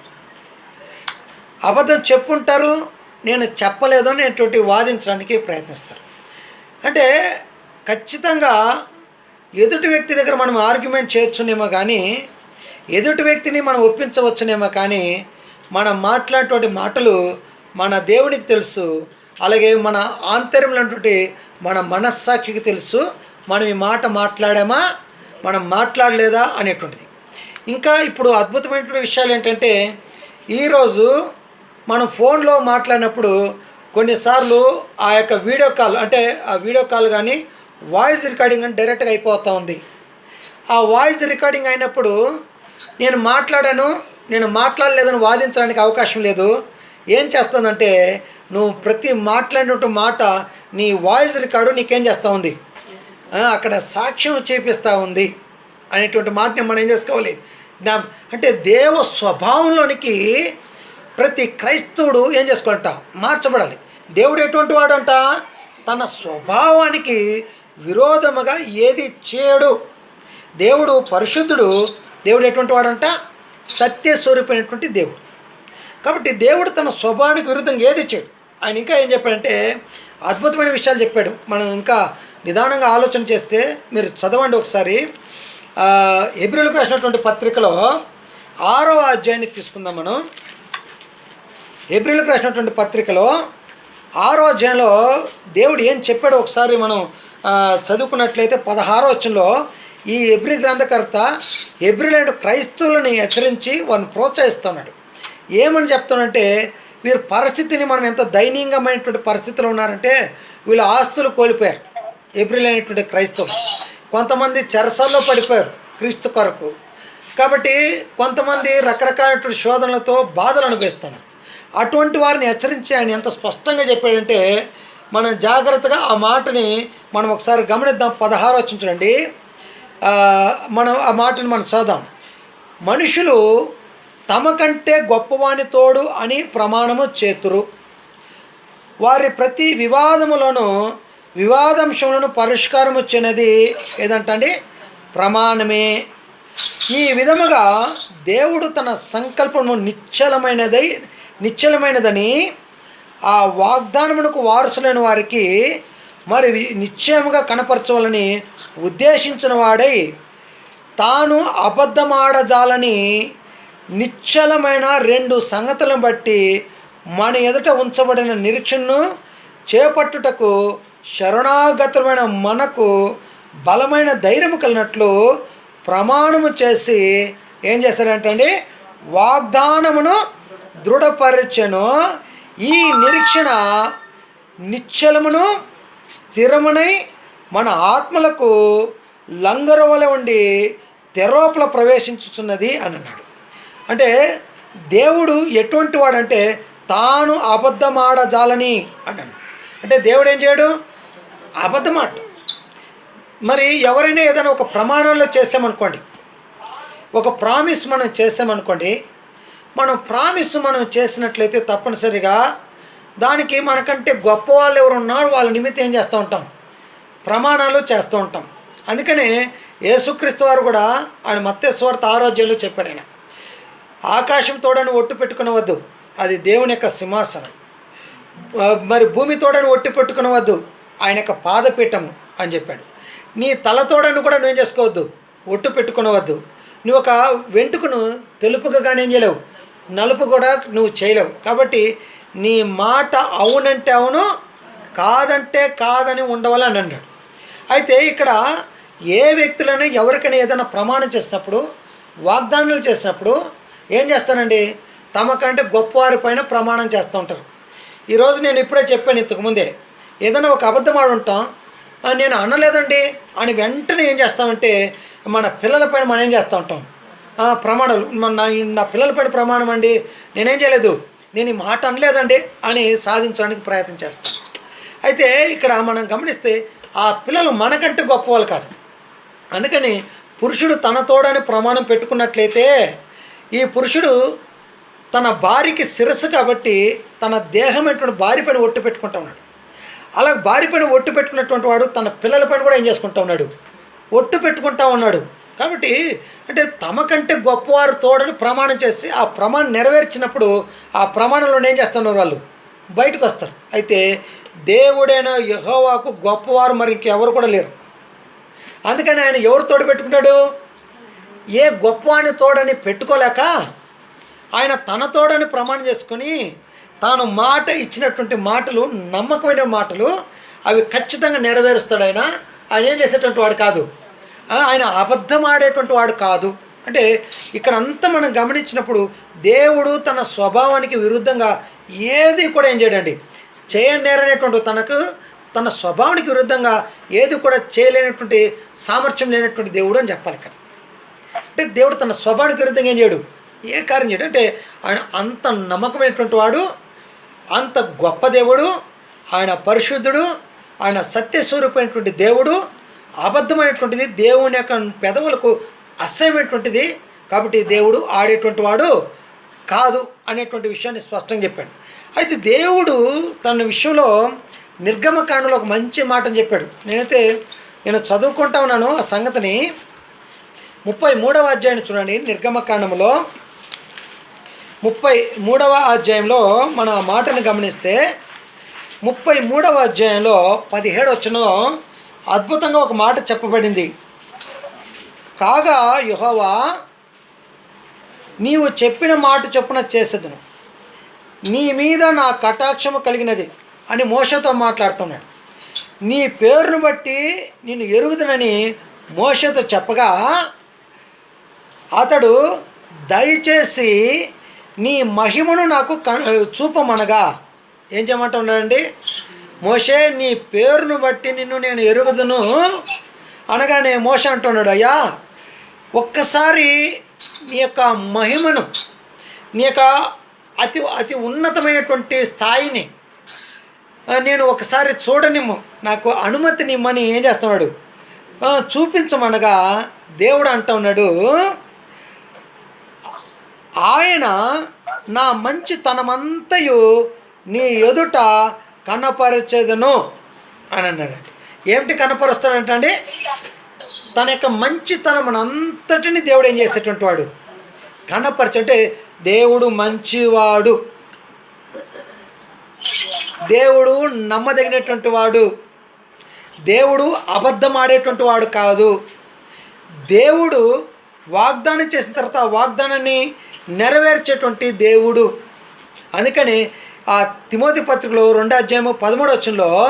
[SPEAKER 1] అబద్ధం చెప్పుంటారు, నేను చెప్పలేదు అనేటువంటి వాదించడానికి ప్రయత్నిస్తారు. అంటే ఖచ్చితంగా ఎదుటి వ్యక్తి దగ్గర మనం ఆర్గ్యుమెంట్ చేయొచ్చునేమో కానీ, ఎదుటి వ్యక్తిని మనం ఒప్పించవచ్చునేమో కానీ, మనం మాట్లాడేటువంటి మాటలు మన దేవునికి తెలుసు. అలాగే మన ఆంతర్యంలో ఉన్నటువంటి మన మనస్సాక్షికి తెలుసు మనం ఈ మాట మాట్లాడామా, మనం మాట్లాడలేదా అనేటువంటిది. ఇంకా ఇప్పుడు అద్భుతమైనటువంటి విషయాలు ఏంటంటే, ఈరోజు మనం ఫోన్లో మాట్లాడినప్పుడు కొన్నిసార్లు ఆ యొక్క వీడియో కాల్, అంటే ఆ వీడియో కాల్ కానీ వాయిస్ రికార్డింగ్ అని డైరెక్ట్గా అయిపోతూ ఉంది. ఆ వాయిస్ రికార్డింగ్ అయినప్పుడు నేను మాట్లాడాను, నేను మాట్లాడలేదని వాదించడానికి అవకాశం లేదు. ఏం చేస్తుందంటే నువ్వు ప్రతి మాట్లాడినట్టు మాట నీ వాయిస్ రికార్డు నీకేం చేస్తూ ఉంది, అక్కడ సాక్ష్యం చేపిస్తూ ఉంది అనేటువంటి మాటని మనం ఏం చేసుకోవాలి? అంటే దేవ స్వభావంలోనికి ప్రతి క్రైస్తవుడు ఏం చేసుకోవాలంట? మార్చబడాలి. దేవుడు ఎటువంటి వాడు అంట? తన స్వభావానికి విరోధముగా ఏది చేయడు. దేవుడు పరిశుద్ధుడు. దేవుడు ఎటువంటి వాడంట? సత్యస్వరూపమైనటువంటి దేవుడు. కాబట్టి దేవుడు తన స్వభావానికి విరుద్ధంగా ఏది చేయడు. ఆయన ఇంకా ఏం చెప్పాడంటే అద్భుతమైన విషయాలు చెప్పాడు. మనం ఇంకా నిదానంగా ఆలోచన చేస్తే మీరు చదవండి ఒకసారి. హెబ్రీయులకు రాసినటువంటి పత్రికలో 6వ అధ్యాయాన్ని తీసుకుందాం మనం. హెబ్రీయులకు రాసినటువంటి పత్రికలో 6వ అధ్యాయంలో దేవుడు ఏం చెప్పాడో ఒకసారి మనం చదువుకున్నట్లయితే 16వ వచనంలో ఈ హెబ్రీ గ్రంథకర్త హెబ్రీయులైన క్రైస్తవులని హెచ్చరించి వారిని ప్రోత్సహిస్తున్నాడు. ఏమని చెప్తానంటే, వీరి పరిస్థితిని మనం ఎంత దయనీయమైనటువంటి పరిస్థితిలో ఉన్నారంటే వీళ్ళు ఆస్తులు కోల్పోయారు. హెబ్రీయులైనటువంటి క్రైస్తవులు కొంతమంది చెరసాల్లో పడిపోయారు క్రీస్తు కొరకు. కాబట్టి కొంతమంది రకరకాలైనటువంటి శోధనలతో బాధలు అనుభవిస్తున్నారు. అటువంటి వారిని హెచ్చరించి ఆయన ఎంత స్పష్టంగా చెప్పాడంటే మనం జాగ్రత్తగా ఆ మాటని మనం ఒకసారి గమనిద్దాం. 16 వచనం చూడండి. మనం ఆ మాటని మనం చదువుదాం. మనుషులు తమ కంటే గొప్పవాని తోడు అని ప్రమాణము చేతురు. వారి ప్రతి వివాదంశములను పరిష్కారం వచ్చినది ఏదంటండి? ప్రమాణమే. ఈ విధముగా దేవుడు తన సంకల్పము నిశ్చలమైనదని ఆ వాగ్దానమునకు వారసులైన వారికి మరి నిశ్చయముగా కనపరచవాలని ఉద్దేశించిన వాడై తాను అబద్ధమాడజాలని నిశ్చలమైన 2 సంగతులను బట్టి మన ఎదుట ఉంచబడిన నిరీక్షణను చేపట్టుటకు శరణాగతమైన మనకు బలమైన ధైర్యము కలిగినట్లు ప్రమాణము చేసి ఏం చేశారంటండి? వాగ్దానమును దృఢపరచెను. ఈ నిరీక్షణ నిశ్చలమును స్థిరమునై మన ఆత్మలకు లంగరవల ఉండి తెరలోపల ప్రవేశించుచున్నది అని అన్నాడు. అంటే దేవుడు ఎటువంటి వాడంటే తాను అబద్ధమాడజాలని అన్నాడు. అంటే దేవుడు ఏం చేయడు? అబద్ధమాట. మరి ఎవరైనా ఏదైనా ఒక ప్రమాణంలో చేసామనుకోండి, ఒక ప్రామిస్ మనం చేసామనుకోండి, మనం చేసినట్లయితే తప్పనిసరిగా దానికి మనకంటే గొప్ప వాళ్ళు ఎవరు ఉన్నారో వాళ్ళ నిమిత్తం ఏం చేస్తూ ఉంటాం? ప్రమాణాలు చేస్తూ ఉంటాం. అందుకనే యేసుక్రీస్తు వారు కూడా ఆయన మత్తయి సువార్త 6వ అధ్యాయంలో చెప్పాడు. ఆయన ఆకాశం తోడని ఒట్టు పెట్టుకునవద్దు, అది దేవుని యొక్క సింహాసనం. మరి భూమి తోడని ఒట్టు పెట్టుకునవద్దు, ఆయన యొక్క పాదపీఠము అని చెప్పాడు. నీ తలతోడని కూడా నువ్వేం చేసుకోవద్దు, ఒట్టు పెట్టుకునవద్దు. నువ్వు ఒక వెంట్రుకను తెలుపుగా కానీ ఏం చేయలేవు, నలుపు కూడా నువ్వు చేయలేవు. కాబట్టి నీ మాట అవునంటే అవును, కాదంటే కాదని ఉండవాలని అన్నాడు. అయితే ఇక్కడ ఏ వ్యక్తులను ఎవరికైనా ఏదైనా ప్రమాణం చేసినప్పుడు, వాగ్దానాలు చేసినప్పుడు ఏం చేస్తానండి? తమకంటే గొప్పవారి పైన ప్రమాణం చేస్తూ ఉంటారు. ఈరోజు నేను ఇప్పుడే చెప్పాను, ఇంతకుముందే ఏదైనా ఒక అబద్ధం ఆడి ఉంటాం, నేను అనలేదండి అని వెంటనే ఏం చేస్తామంటే మన పిల్లలపైన మనం ఏం చేస్తూ ఉంటాం? ప్రమాణాలు, నా పిల్లలపైన ప్రమాణం అండి, నేనేం చేయలేదు, నేను ఈ మాట అనలేదండి అని సాధించడానికి ప్రయత్నం చేస్తాం. అయితే ఇక్కడ మనం గమనిస్తే ఆ పిల్లలు మనకంటే గొప్పవాళ్ళు కాదు. అందుకని పురుషుడు తన తోడని ప్రమాణం పెట్టుకున్నట్లయితే ఈ పురుషుడు తన భార్యకి శిరస్సు కాబట్టి తన దేహమైనటువంటి భార్య పైన ఒట్టు పెట్టుకుంటా ఉన్నాడు. అలా భార్య పైన ఒట్టు పెట్టుకున్నటువంటి వాడు తన పిల్లల పైన కూడా ఏం చేసుకుంటా ఉన్నాడు? ఒట్టు పెట్టుకుంటా ఉన్నాడు. కాబట్టి అంటే తమకంటే గొప్పవారు తోడని ప్రమాణం చేసి ఆ ప్రమాణం నెరవేర్చినప్పుడు ఆ ప్రమాణంలో ఏం చేస్తున్నారు? వాళ్ళు బయటకు వస్తారు. అయితే దేవుడైన యెహోవాకు గొప్పవారు మరి ఇంకెవరు కూడా లేరు. అందుకని ఆయన ఎవరు తోడు పెట్టుకున్నాడు? ఏ గొప్పవాని తోడని పెట్టుకోలేక ఆయన తన తోడని ప్రమాణం చేసుకొని తాను మాట ఇచ్చినటువంటి మాటలు నమ్మకమైన మాటలు అవి ఖచ్చితంగా నెరవేరుస్తాడు. ఆయన ఏం చేసేటువంటి వాడు కాదు, ఆయన అబద్ధం ఆడేటువంటి వాడు కాదు. అంటే ఇక్కడ అంతా మనం గమనించినప్పుడు దేవుడు తన స్వభావానికి విరుద్ధంగా ఏది కూడా ఏం చేయడండి, చేయనేరనేటువంటి తన స్వభావానికి విరుద్ధంగా ఏది కూడా చేయలేనటువంటి సామర్థ్యం లేనటువంటి దేవుడు అని చెప్పాలి ఇక్కడ. అంటే దేవుడు తన స్వభావానికి విరుద్ధంగా ఏం చేయడు, ఏ కార్యం చేయడు. అంటే ఆయన అంత నమ్మకమైనటువంటి వాడు, అంత గొప్ప దేవుడు, ఆయన పరిశుద్ధుడు, ఆయన సత్యస్వరూపమైనటువంటి దేవుడు. అబద్ధమైనటువంటిది దేవుని యొక్క పెదవులకు అసహ్యమైనటువంటిది. కాబట్టి దేవుడు ఆడేటువంటి వాడు కాదు అనేటువంటి విషయాన్ని స్పష్టంగా చెప్పాడు. అయితే దేవుడు తన విషయంలో నిర్గమకాండలో ఒక మంచి మాటని చెప్పాడు. నేను చదువుకుంటా ఉన్నాను ఆ సంగతిని. 33వ అధ్యాయాన్ని చూడండి. నిర్గమకాండములో 33వ అధ్యాయంలో మన ఆ మాటను గమనిస్తే 33వ అధ్యాయంలో 17వ వచనంలో అద్భుతంగా ఒక మాట చెప్పబడింది. కాగా యెహోవా నీవు చెప్పిన మాట చొప్పున చేసేదను, నీ మీద నా కటాక్షము కలిగినది అని మోషతో మాట్లాడుతున్నాడు. నీ పేరును బట్టి నిన్ను ఎరుగుదనని మోషతో చెప్పగా అతడు దయచేసి నీ మహిమను నాకు చూపమనగా ఏం చేయమంటున్నాడండి? మోషే నీ పేరును బట్టి నిన్ను నేను ఎరుగుదును అనగానే మోషే అంటున్నాడు, అయ్యా ఒక్కసారి నీ యొక్క మహిమను, నీ యొక్క అతి అతి ఉన్నతమైనటువంటి స్థాయిని నేను ఒకసారి చూడనిమ్ము, నాకు అనుమతినిమ్మని ఏం చేస్తున్నాడు? చూపించమనగా దేవుడు అంటున్నాడు, ఆయన నా మంచితనమంతయు నీ ఎదుట కనపరచెదను అని అన్నాడండి. ఏమిటి కనపరుస్తాడంటే తన యొక్క మంచితనమునంతటిని దేవుడు ఏం చేసేటువంటి వాడు కనపరచంటే, దేవుడు మంచివాడు, దేవుడు నమ్మదగినటువంటి వాడు, దేవుడు అబద్ధం ఆడేటువంటి వాడు కాదు. దేవుడు వాగ్దానం చేసిన తర్వాత ఆ వాగ్దానాన్ని నెరవేర్చేటువంటి దేవుడు. అందుకని ఆ తిమోతి పత్రికలో 2:13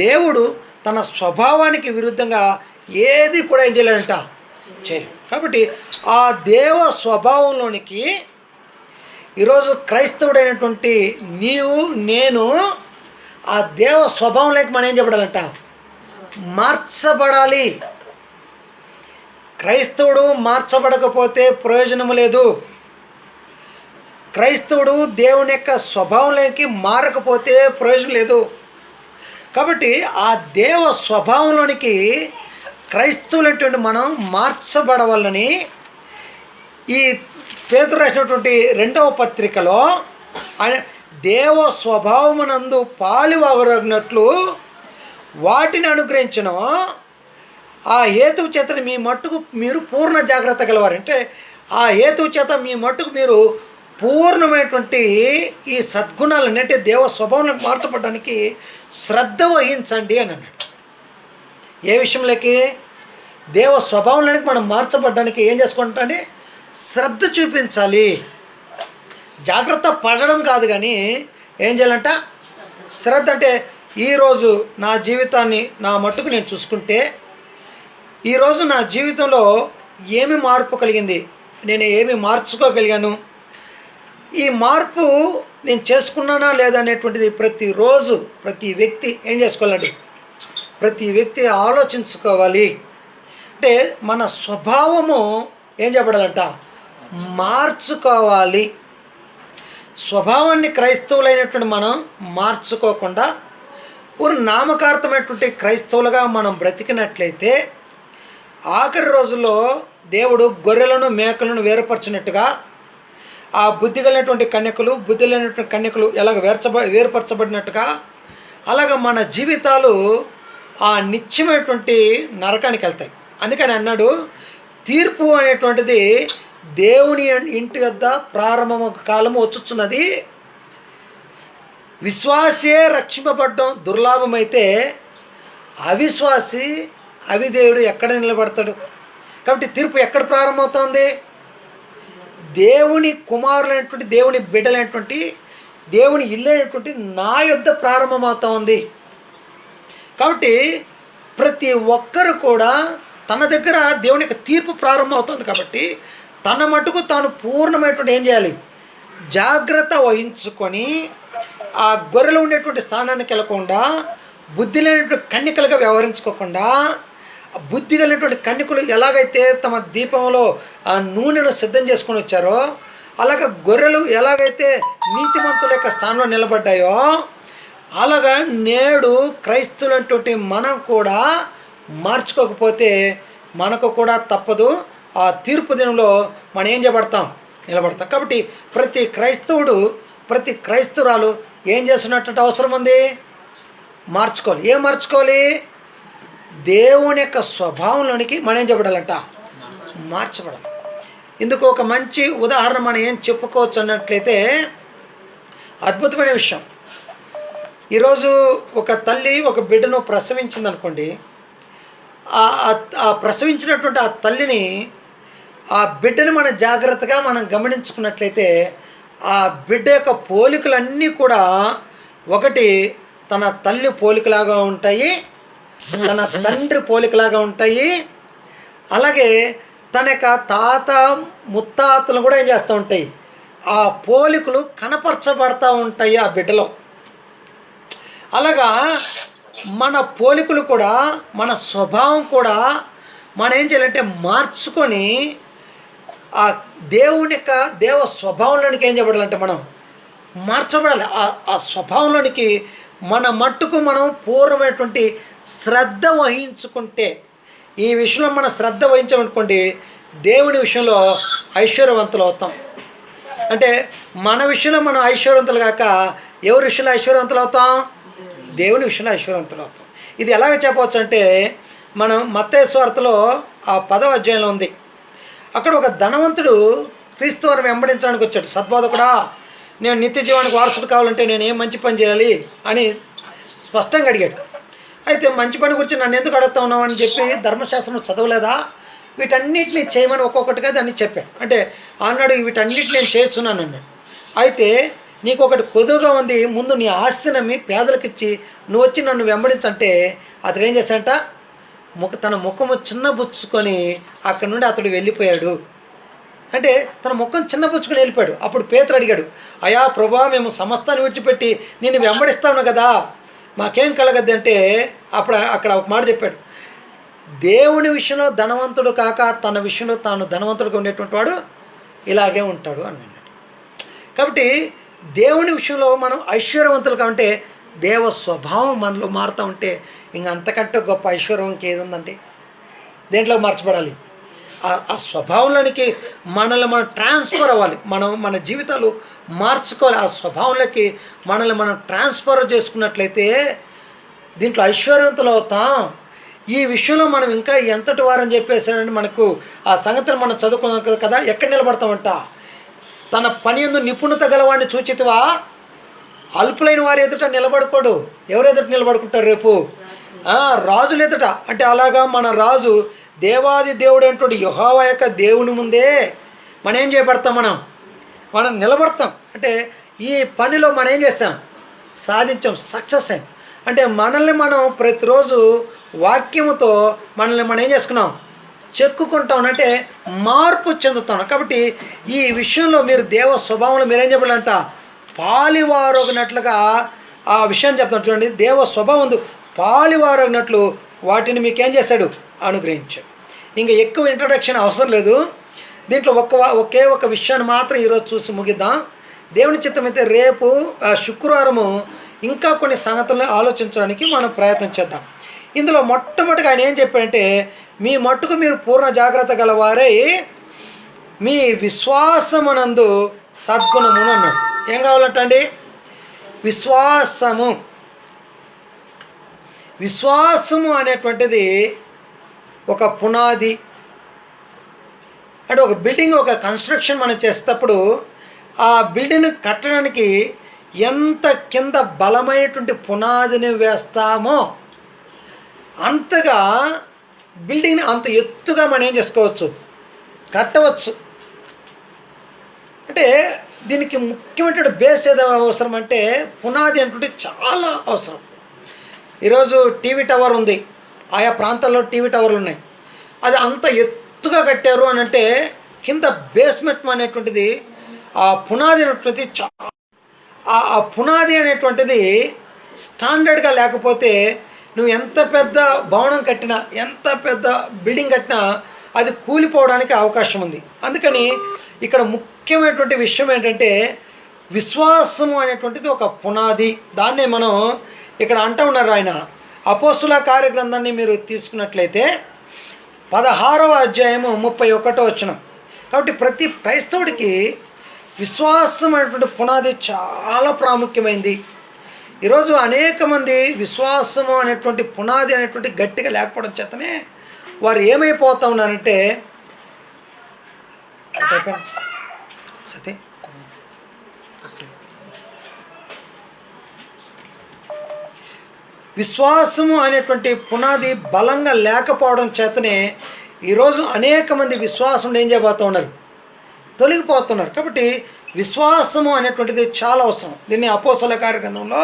[SPEAKER 1] దేవుడు తన స్వభావానికి విరుద్ధంగా ఏది కూడా ఏం చేయలేడంట, చేయలేదు. కాబట్టి ఆ దేవ స్వభావంలోనికి ఈరోజు క్రైస్తవుడైనటువంటి నీవు నేను ఆ దేవ స్వభావంలోకి మనం ఏం చెప్పడాలంట, మార్చబడాలి. క్రైస్తవుడు మార్చబడకపోతే ప్రయోజనము లేదు. క్రైస్తవుడు దేవుని యొక్క స్వభావంలోకి మారకపోతే ప్రయోజనం లేదు. కాబట్టి ఆ దేవ స్వభావంలోనికి క్రైస్తవులైనటువంటి మనం మార్చబడవాలని ఈ పేతురు రాసినటువంటి 2వ పత్రికలో దేవ స్వభావమునందు పాలువాగరగినట్లు వాటిని అనుగ్రహించను. ఆ హేతువు చేత మీ మట్టుకు మీరు పూర్ణ జాగ్రత్త గలవారు. అంటే ఆ హేతువు చేత మీ మట్టుకు మీరు పూర్ణమైనటువంటి ఈ సద్గుణాలన్నీ అంటే దేవ స్వభావంలోకి మార్చబడడానికి శ్రద్ధ వహించండి అని అన్నట్టు. ఏ విషయంలోకి? దేవ స్వభావంలోనికి మనం మార్చబడడానికి ఏం చేసుకుంటాండి, శ్రద్ధ చూపించాలి. జాగ్రత్త పడడం కాదు, కానీ ఏం చేయాలంట, శ్రద్ధ. అంటే ఈరోజు నా జీవితాన్ని నా మట్టుకు నేను చూసుకుంటే ఈరోజు నా జీవితంలో ఏమి మార్పు కలిగింది, నేను ఏమి మార్చుకోగలిగాను, ఈ మార్పు నేను చేసుకున్నానా లేదా అనేటువంటిది ప్రతిరోజు ప్రతి వ్యక్తి ఏం చేసుకోవాలండి, ప్రతి వ్యక్తి ఆలోచించుకోవాలి. అంటే మన స్వభావము ఏం చెప్పడాలంట, మార్చుకోవాలి. స్వభావాన్ని క్రైస్తవులైనటువంటి మనం మార్చుకోకుండా ఒక నామకార్థమైనటువంటి క్రైస్తవులుగా మనం బ్రతికినట్లయితే ఆఖరి రోజుల్లో దేవుడు గొర్రెలను మేకలను వేరుపరచినట్టుగా ఆ బుద్ధి కలిగినటువంటి కన్యకలు బుద్ధి లేనటువంటి కన్యకలు ఎలాగ వేరుపరచబడినట్టుగా అలాగ మన జీవితాలు ఆ నిత్యమైనటువంటి నరకానికి వెళ్తాయి. అందుకని అన్నాడు, తీర్పు అనేటువంటిది దేవుని ఇంటి వద్ద ప్రారంభము కాలము వచ్చుచున్నది. విశ్వాసే రక్షింపబడడం దుర్లాభమైతే అవిశ్వాసి అవిధేయుడు ఎక్కడ నిలబడతాడు? కాబట్టి తీర్పు ఎక్కడ ప్రారంభమవుతుంది? దేవుని కుమారులైనటువంటి దేవుని బిడ్డలైనటువంటి దేవుని ఇల్లు అయినటువంటి నా యొద్ద ప్రారంభమవుతా ఉంది. కాబట్టి ప్రతి ఒక్కరు కూడా తన దగ్గర దేవుని యొక్క తీర్పు ప్రారంభమవుతుంది. కాబట్టి తన మటుకు తాను పూర్ణమైనటువంటి ఏం చేయాలి, జాగ్రత్త వహించుకొని ఆ గొర్రెలు ఉండేటువంటి స్థానానికి వెళ్ళకుండా బుద్ధి లేనటువంటి కన్యకలుగా వ్యవహరించుకోకుండా, బుద్ధి కలిగినటువంటి కన్యకులు ఎలాగైతే తమ దీపంలో ఆ నూనెను సిద్ధం చేసుకొని వచ్చారో అలాగ గొర్రెలు ఎలాగైతే నీతిమంతుల యొక్క స్థానంలో నిలబడ్డాయో అలాగా నేడు క్రైస్తవులైనటువంటి మనం కూడా మార్చుకోకపోతే మనకు కూడా తప్పదు, ఆ తీర్పు దినంలో మనం ఏం చేయబడతాం, నిలబడతాం. కాబట్టి ప్రతి క్రైస్తవుడు ప్రతి క్రైస్తవురాలు ఏం చేస్తున్నటువంటి అవసరం ఉంది, మార్చుకోవాలి. ఏం మార్చుకోవాలి? దేవుని యొక్క స్వభావంలోనికి మనం ఏం చెప్పడాలంట, మార్చబడాలి. ఇందుకు ఒక మంచి ఉదాహరణ మనం ఏం చెప్పుకోవచ్చు అన్నట్లయితే అద్భుతమైన విషయం. ఈరోజు ఒక తల్లి ఒక బిడ్డను ప్రసవించింది అనుకోండి, ఆ ప్రసవించినటువంటి ఆ తల్లిని ఆ బిడ్డని మనం జాగ్రత్తగా మనం గమనించుకున్నట్లయితే ఆ బిడ్డ యొక్క పోలికలన్నీ కూడా ఒకటి తన తల్లి పోలికలాగా ఉంటాయి, తన తండ్రి పోలికలాగా ఉంటాయి, అలాగే తన యొక్క తాత ముత్తాతలు కూడా ఏం చేస్తూ ఉంటాయి, ఆ పోలికలు కనపరచబడతా ఉంటాయి ఆ బిడ్డలో. అలాగా మన పోలికలు కూడా మన స్వభావం కూడా మనం ఏం చేయాలంటే మార్చుకొని ఆ దేవుని యొక్క దేవ స్వభావంలోనికి ఏం చేయబడాలంటే మనం మార్చబడాలి. ఆ స్వభావంలోనికి మన మట్టుకు మనం పూర్వమైనటువంటి శ్రద్ధ వహించుకుంటే, ఈ విషయంలో మనం శ్రద్ధ వహించామనుకోండి దేవుని విషయంలో ఐశ్వర్యవంతులు అవుతాం. అంటే మన విషయంలో మనం ఐశ్వర్యవంతులు కాక ఎవరి విషయంలో ఐశ్వర్యవంతులు అవుతాం? దేవుని విషయంలో ఐశ్వర్యవంతులు అవుతాం. ఇది ఎలాగ చెప్పవచ్చు అంటే, మనం మత్తయి సువార్తలో ఆ 10వ అధ్యాయంలో ఉంది. అక్కడ ఒక ధనవంతుడు క్రీస్తు వారిని వెంబడించడానికి వచ్చాడు. సద్బోధకుడా, నేను నిత్య జీవానికి వారసుడు కావాలంటే నేను ఏం మంచి పని చేయాలి అని స్పష్టంగా అడిగాడు. అయితే మంచి పని గురించి నన్ను ఎందుకు అడుగుతా ఉన్నావు అని చెప్పి, ధర్మశాస్త్రం చదవలేదా, వీటన్నిటిని చేయమని ఒక్కొక్కటిగా దాన్ని చెప్పాను. అంటే అన్నాడు, వీటన్నిటిని నేను చేస్తున్నాను అన్నాడు. అయితే నీకు ఒకటి కొదువుగా ఉంది, ముందు నీ ఆస్తిని అమ్మి పేదలకు ఇచ్చి నువ్వు వచ్చి నన్ను వెంబడించంటే అతడు ఏం చేశాడంట, తన ముఖము చిన్నబుచ్చుకొని అక్కడి నుండి అతడు వెళ్ళిపోయాడు. అంటే తన ముఖం చిన్నబుచ్చుకొని వెళ్ళిపోయాడు. అప్పుడు పేతురు అడిగాడు, అయా ప్రభా, మేము సమస్తాన్ని విడిచిపెట్టి నేను వెంబడిస్తాను కదా, మాకేం కలగద్ది అంటే అక్కడ ఒక మాట చెప్పాడు, దేవుని విషయంలో ధనవంతుడు కాక తన విషయంలో తాను ధనవంతుడుగా ఉండేటువంటి వాడు ఇలాగే ఉంటాడు అన్నాడు. కాబట్టి దేవుని విషయంలో మనం ఐశ్వర్యవంతులు కాబట్టి దేవ స్వభావం మనలో మారుతూ ఉంటే ఇంక అంతకంటే గొప్ప ఐశ్వర్యం ఇంకేది ఉందండి? దేంట్లో మార్చబడాలి? ఆ స్వభావంలోనికి మనల్ని మనం ట్రాన్స్ఫర్ అవ్వాలి. మన జీవితాలు మార్చుకోవాలి. ఆ స్వభావంలోకి మనల్ని మనం ట్రాన్స్ఫర్ చేసుకున్నట్లయితే దీంట్లో ఐశ్వర్యవంతులు అవుతాం. ఈ విషయంలో మనం ఇంకా ఎంతటి వారని చెప్పేసాడని మనకు ఆ సంగతిని మనం చదువుకున్నాం కదా. ఎక్కడ నిలబడతామంట, తన పని యందు నిపుణత గలవాడిని చూచితివా, అల్పులైన వారి ఎదుట నిలబడుకోడు. ఎవరు ఎదుట నిలబడుకుంటారు? రేపు రాజులు ఎదుట. అంటే అలాగా మన రాజు దేవాది దేవుడు అంటాడు యెహోవా యొక్క దేవుని ముందే మనం ఏం చేయబడతాం, మనం నిలబడతాం. అంటే ఈ పనిలో మనం ఏం చేస్తాం, సాధించాం, సక్సెస్ అయ్యాం. అంటే మనల్ని మనం ప్రతిరోజు వాక్యముతో మనల్ని మనం ఏం చేసుకున్నాం, చెక్కుకుంటాం, అంటే మార్పు చెందుతాం. కాబట్టి ఈ విషయంలో మీరు దేవ స్వభావంలో మీరేం చెప్పాలంట, పాలివారొగినట్లుగా ఆ విషయాన్ని చెప్తాను చూడండి. దేవ స్వభావం పాలివారొగినట్లు వాటిని మీకేం చేశాడు, అనుగ్రహించాడు. ఇంకా ఎక్కువ ఇంట్రొడక్షన్ అవసరం లేదు. దీంట్లో ఒకే ఒక విషయాన్ని మాత్రం ఈరోజు చూసి ముగిద్దాం. దేవుని చిత్తం అయితే రేపు శుక్రవారము ఇంకా కొన్ని సంగతులను ఆలోచించడానికి మనం ప్రయత్నం చేద్దాం. ఇందులో మొట్టమొదటిగా ఆయన ఏం చెప్పాడంటే, మీ మట్టుకు మీరు పూర్ణ జాగ్రత్త గలవారై మీ విశ్వాసమునందు సద్గుణమును అన్నాడు. ఏం కావాలంటండి, విశ్వాసము అనేటువంటిది ఒక పునాది. అంటే ఒక బిల్డింగ్, ఒక కన్స్ట్రక్షన్ మనం చేసేటప్పుడు ఆ బిల్డింగ్ కట్టడానికి ఎంత కింద బలమైనటువంటి పునాదిని వేస్తామో అంతగా బిల్డింగ్ని అంత ఎత్తుగా మనం ఏం చేసుకోవచ్చు, కట్టవచ్చు. అంటే దీనికి ముఖ్యమైన బేస్ ఏదో అవసరం అంటే పునాది అంటే చాలా అవసరం. ఈరోజు టీవీ టవర్ ఉంది, ఆయా ప్రాంతాల్లో టీవీ టవర్లు ఉన్నాయి. అది అంత ఎత్తుగా కట్టారు అని అంటే కింద బేస్మెంట్ అనేటువంటిది, ఆ పునాది అనేటువంటిది ఆ పునాది అనేటువంటిది స్టాండర్డ్గా లేకపోతే నువ్వు ఎంత పెద్ద భవనం కట్టినా, ఎంత పెద్ద బిల్డింగ్ కట్టినా అది కూలిపోవడానికి అవకాశం ఉంది. అందుకని ఇక్కడ ముఖ్యమైనటువంటి విషయం ఏంటంటే విశ్వాసము అనేటువంటిది ఒక పునాది. దాన్నే మనం ఇక్కడ అంటూ ఉన్నారు. ఆయన అపోస్తుల కార్యగ్రంథాన్ని మీరు తీసుకున్నట్లయితే 16వ అధ్యాయము 31వ వచనం. కాబట్టి ప్రతి క్రైస్తవుడికి విశ్వాసం అనేటువంటి పునాది చాలా ప్రాముఖ్యమైంది. ఈరోజు అనేక మంది విశ్వాసము అనేటువంటి పునాది అనేటువంటి గట్టిగా లేకపోవడం చేతనే వారు ఏమైపోతా ఉన్నారంటే, సతే విశ్వాసము అనేటువంటి పునాది బలంగా లేకపోవడం చేతనే ఈరోజు అనేక మంది విశ్వాసం ఏం చేయబోతూ ఉన్నారు, తొలగిపోతున్నారు. కాబట్టి విశ్వాసము అనేటువంటిది చాలా అవసరం. దీన్ని అపోస్తల కార్యగ్రంథంలో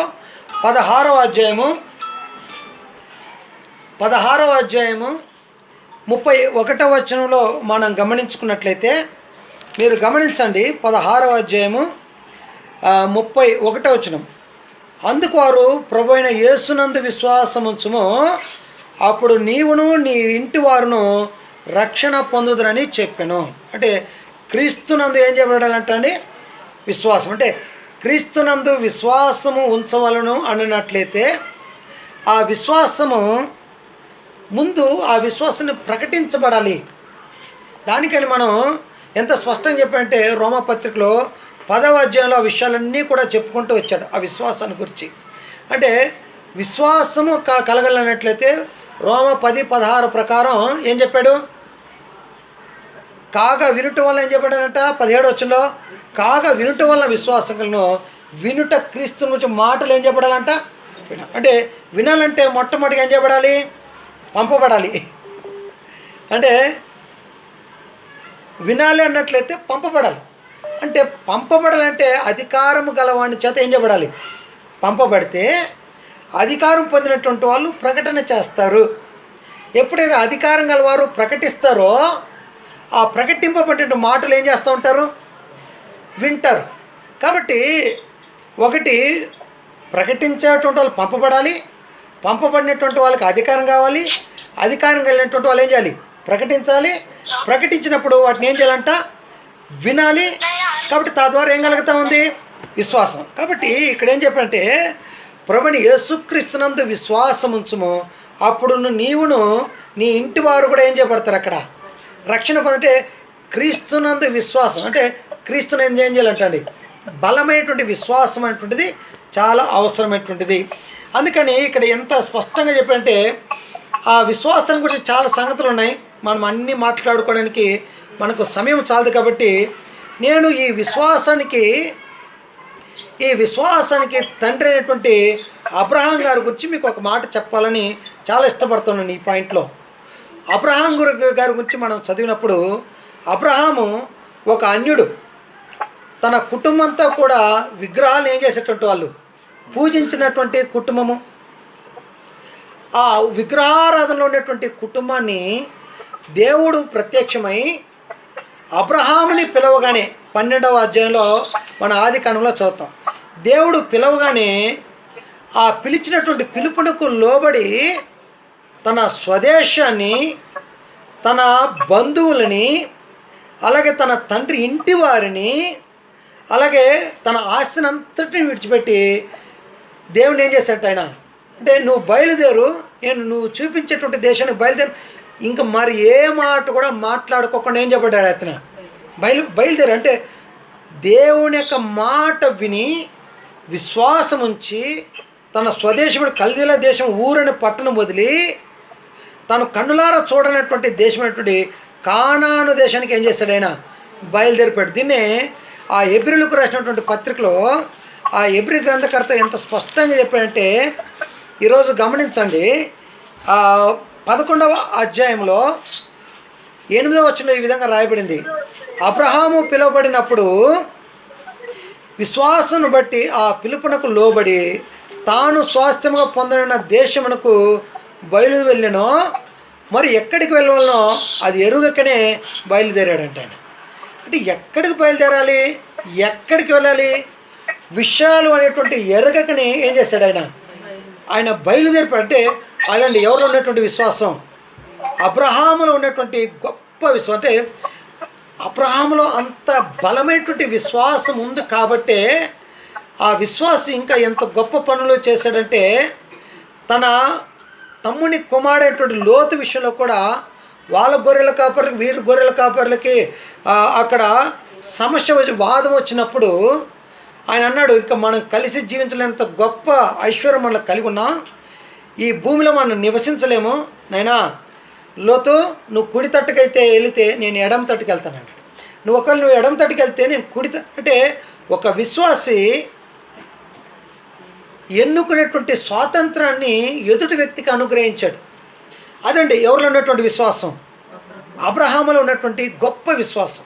[SPEAKER 1] 16వ అధ్యాయము 31వ వచనంలో మనం గమనించుకున్నట్లయితే, మీరు గమనించండి 16వ అధ్యాయము 31వ వచనం. అందుకు వారు ప్రభు అయిన యేసునందు విశ్వాసముంచుము, అప్పుడు నీవును నీ ఇంటి వారును రక్షణ పొందుదురని చెప్పాను. అంటే క్రీస్తునందు ఏం చేయబడాలంటే విశ్వాసం. అంటే క్రీస్తునందు విశ్వాసము ఉంచవలను అన్నట్లయితే ఆ విశ్వాసము ముందు ఆ విశ్వాసాన్ని ప్రకటించబడాలి. దానికని మనం ఎంత స్పష్టంగా చెప్పంటే రోమపత్రికలో 10వ అధ్యాయంలో ఆ విషయాలన్నీ కూడా చెప్పుకుంటూ వచ్చాడు ఆ విశ్వాసాన్ని గురించి. అంటే విశ్వాసము కలగలనట్లయితే రోమ 10:16 ప్రకారం ఏం చెప్పాడు? కాగా వినుట వల్ల ఏం చెప్పాడనట? 17 వచనంలో కాగా వినుట వల్ల విశ్వాసంలో వినుట క్రీస్తు గురించి మాటలు ఏం చెప్పడాలంట? అంటే వినాలంటే మొట్టమొదటిగా ఏం చెప్పడాలి? పంపబడాలి. అంటే వినాలి అన్నట్లయితే పంపబడాలి. అంటే పంపబడాలంటే అధికారము గలవాని చేత ఏం చేయబడాలి? పంపబడితే అధికారం పొందినటువంటి వాళ్ళు ప్రకటన చేస్తారు. ఎప్పుడైతే అధికారం గలవారు ప్రకటిస్తారో ఆ ప్రకటింపబడిన మాటలు ఏం చేస్తూ ఉంటారు? వింటారు. కాబట్టి ఒకటి ప్రకటించేటువంటి వాళ్ళు పంపబడాలి, పంపబడినటువంటి వాళ్ళకి అధికారం కావాలి, అధికారం కలిగినటువంటి వాళ్ళు ఏం చేయాలి? ప్రకటించాలి. ప్రకటించినప్పుడు వాటిని ఏం చేయాలంట? వినాలి. కాబట్టి తద్వారా ఏం కలుగుతూ ఉంది? విశ్వాసం. కాబట్టి ఇక్కడ ఏం చెప్పంటే ప్రభుని యేసుక్రీస్తునందు విశ్వాసం ఉంచుము, అప్పుడు నీవును నీ ఇంటి వారు కూడా ఏం చేయబడతారు? అక్కడ రక్షణ పొందితే క్రీస్తునందు విశ్వాసం అంటే క్రీస్తుని ఏం చేయాలంటండి? బలమైనటువంటి విశ్వాసం అనేటువంటిది చాలా అవసరమైనటువంటిది. అందుకని ఇక్కడ ఎంత స్పష్టంగా చెప్పారంటే ఆ విశ్వాసం గురించి చాలా సంగతులు ఉన్నాయి. మనం అన్నీ మాట్లాడుకోవడానికి మనకు సమయం చాలదు. కాబట్టి నేను ఈ విశ్వాసానికి తండ్రి అయినటువంటి అబ్రహాం గారి గురించి మీకు ఒక మాట చెప్పాలని చాలా ఇష్టపడుతున్నాను. ఈ పాయింట్లో అబ్రహాం గారి గురించి మనం చదివినప్పుడు అబ్రహాము ఒక అన్యుడు, తన కుటుంబంతో కూడా విగ్రహాలను ఏం చేసేటువంటి వాళ్ళు? పూజించినటువంటి కుటుంబము. ఆ విగ్రహారాధనలో ఉన్నటువంటి కుటుంబాన్ని దేవుడు ప్రత్యక్షమై అబ్రహాముని పిలవగానే 12వ అధ్యాయంలో మన ఆదికాండంలో చదువుతాం. దేవుడు పిలవగానే ఆ పిలిచినటువంటి పిలుపునకు లోబడి తన స్వదేశాన్ని, తన బంధువులని, అలాగే తన తండ్రి ఇంటి వారిని, అలాగే తన ఆస్తిని అంతటిని విడిచిపెట్టి దేవుని ఏం చేశాడు? ఆయన అంటే నువ్వు బయలుదేరు, నువ్వు చూపించేటువంటి దేశానికి బయలుదేరు, ఇంకా మరి ఏ మాట కూడా మాట్లాడుకోకుండా ఏం చెప్పాడు? అతను బయలుదేరు అంటే దేవుని యొక్క మాట విని విశ్వాసం ఉంచి తన స్వదేశమైన కల్దీల దేశం ఊరని పట్టణం వదిలి తను కన్నులారా చూడనటువంటి దేశమైనటువంటి కానాను దేశానికి ఏం చేశాడు? ఆయన బయలుదేరిపాడు. దీన్నే ఆ హెబ్రీయులకు రాసినటువంటి పత్రికలో ఆ హెబ్రీ గ్రంథకర్త ఎంత స్పష్టంగా చెప్పాడంటే ఈరోజు గమనించండి. 11వ అధ్యాయంలో 8వ వచనంలో ఈ విధంగా రాయబడింది. అబ్రహాము పిలువబడినప్పుడు విశ్వాసను బట్టి ఆ పిలుపునకు లోబడి తాను స్వాస్థ్యముగా పొందనున్న దేశమునకు బయలు వెళ్ళినో, మరి ఎక్కడికి వెళ్ళవలనో అది ఎరుగకనే బయలుదేరాడంట. ఆయన అంటే ఎక్కడికి బయలుదేరాలి, ఎక్కడికి వెళ్ళాలి విషయాలు అనేటువంటి ఎరగకని ఏం చేశాడు? ఆయన బయలుదేరిపాడు. అంటే అదండి ఎవరిలో ఉన్నటువంటి విశ్వాసం? అబ్రహాములో ఉన్నటువంటి గొప్ప విశ్వాసం. అంటే అబ్రహాములో అంత బలమైనటువంటి విశ్వాసం ఉంది కాబట్టే ఆ విశ్వాసం ఇంకా ఎంత గొప్ప పనులు చేశాడంటే తన తమ్ముని కుమారుడైనటువంటి లోతు విషయంలో కూడా వాళ్ళ గొర్రెల కాపర్లకి వీరి గొర్రెల కాపర్లకి అక్కడ సమస్య వచ్చి వాదం వచ్చినప్పుడు ఆయన అన్నాడు, ఇంకా మనం కలిసి జీవించలేనంత గొప్ప ఐశ్వర్యం మనకు కలిగి ఉన్నాం, ఈ భూమిలో మనం నివసించలేము నైనా, లోతు నువ్వు కుడి తట్టుకైతే వెళితే నేను ఎడమ తట్టుకు వెళ్తానంట. నువ్వు ఎడమ తట్టుకు వెళ్తే నేను అంటే ఒక విశ్వాసి ఎన్నుకునేటువంటి స్వాతంత్రాన్ని ఎదుటి వ్యక్తికి అనుగ్రహించాడు. అదండి ఎవరిలో ఉన్నటువంటి విశ్వాసం? అబ్రహాములో ఉన్నటువంటి గొప్ప విశ్వాసం.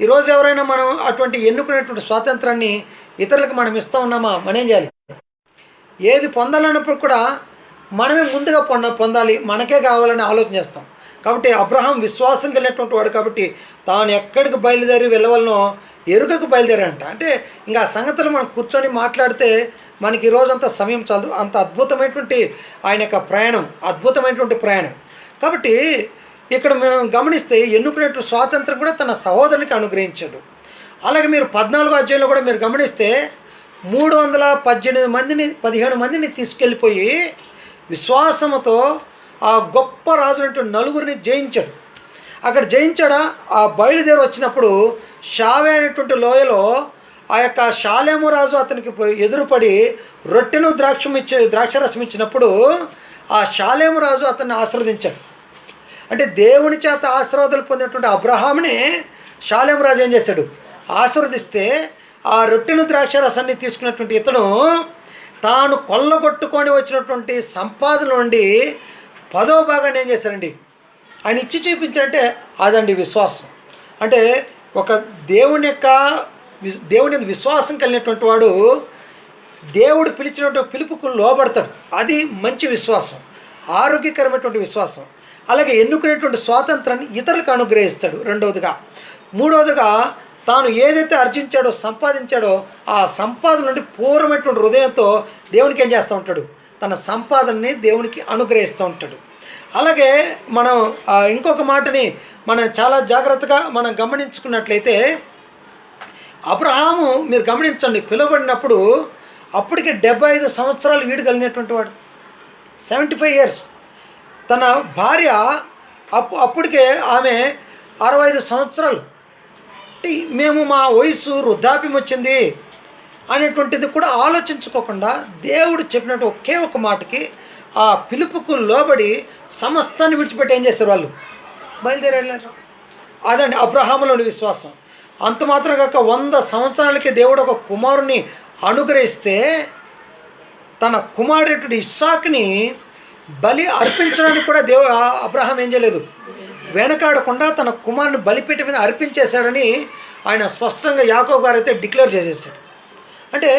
[SPEAKER 1] ఈరోజు ఎవరైనా మనం అటువంటి ఎన్నుకునేటువంటి స్వాతంత్రాన్ని ఇతరులకు మనం ఇస్తూ ఉన్నామా? మనం ఏం చేయాలి? ఏది పొందాలన్నప్పుడు కూడా మనమే ముందుగా పొందాలి, మనకే కావాలని ఆలోచన చేస్తాం. కాబట్టి అబ్రహాం విశ్వాసం కలిగినటువంటి వాడు కాబట్టి తాను ఎక్కడికి బయలుదేరి వెళ్ళవలనో ఎరుకకు బయలుదేరాడంట. అంటే ఇంకా ఆ సంగతులు మనం కూర్చొని మాట్లాడితే మనకి ఈరోజంతా సమయం చాలు. అంత అద్భుతమైనటువంటి ఆయన యొక్క ప్రయాణం, అద్భుతమైనటువంటి ప్రయాణం. కాబట్టి ఇక్కడ మనం గమనిస్తే ఎన్నుకునేటువంటి స్వాతంత్రం కూడా తన సహోదరునికి అనుగ్రహించాడు. అలాగే మీరు 14వ అధ్యాయంలో కూడా మీరు గమనిస్తే 318 మందిని తీసుకెళ్ళిపోయి విశ్వాసముతో ఆ గొప్ప రాజునటువంటి 4 జయించాడు. అక్కడ జయించాడా? ఆ బయలుదేరి వచ్చినప్పుడు షావే అనేటువంటి లోయలో ఆ యొక్క షాలేము రాజు అతనికి ఎదురుపడి రొట్టెను ద్రాక్షరసం ఇచ్చినప్పుడు ఆ షాలేము రాజు అతన్ని ఆశీర్వదించాడు. అంటే దేవుని చేత ఆశీర్వాదాలు పొందినటువంటి అబ్రహాముని షాలేము రాజు ఏం చేశాడు? ఆశీర్వదిస్తే ఆ రొట్టెను ద్రాక్షరసాన్ని తీసుకున్నటువంటి ఇతను తాను కొల్లగొట్టుకొని వచ్చినటువంటి సంపాదన నుండి 10వ భాగాన్ని ఏం చేశారండి? ఆయన ఇచ్చి చూపించారంటే అదండి విశ్వాసం. అంటే ఒక దేవుని విశ్వాసం కలిగినటువంటి వాడు దేవుడు పిలిచినటువంటి పిలుపుకు లోబడతాడు. అది మంచి విశ్వాసం, ఆరోగ్యకరమైనటువంటి విశ్వాసం. అలాగే ఎన్నుకునేటువంటి స్వాతంత్రాన్ని ఇతరులకు అనుగ్రహిస్తాడు. రెండవదిగా, మూడవదిగా తాను ఏదైతే ఆర్జించాడో సంపాదించాడో ఆ సంపాదన నుండి పూర్వమైనటువంటి హృదయంతో దేవునికి ఏం చేస్తూ ఉంటాడు? తన సంపాదనని దేవునికి అనుగ్రహిస్తూ ఉంటాడు. అలాగే మనం ఇంకొక మాటని మనం చాలా జాగ్రత్తగా మనం గమనించుకున్నట్లయితే అబ్రహాము మీరు గమనించండి, పిలువబడినప్పుడు అప్పటికి 75 సంవత్సరాలు ఈడు కలిగినటువంటి వాడు, 75 years. తన భార్య అప్పటికే ఆమె 65 సంవత్సరాలు. మేము మా వయసు వృద్ధాప్యం వచ్చింది అనేటువంటిది కూడా ఆలోచించుకోకుండా దేవుడు చెప్పినట్టు ఒకే ఒక మాటకి ఆ పిలుపుకు లోబడి సమస్తాన్ని విడిచిపెట్టి ఏం చేస్తారు? వాళ్ళు బయలుదేరారు. అదండి అబ్రహాములోని విశ్వాసం. అంత మాత్రం కాక 100 సంవత్సరాలకి దేవుడు ఒక కుమారుని అనుగ్రహిస్తే తన కుమారుడు ఇస్సాకుని బలి అర్పించడానికి కూడా అబ్రహాం ఏం చేయలేదు, వెనకాడకుండా తన కుమారుని బలిపీఠ మీద అర్పించేశాడని ఆయన స్పష్టంగా యాకోబు గారు అయితే డిక్లేర్ చేసేసాడు. అంటే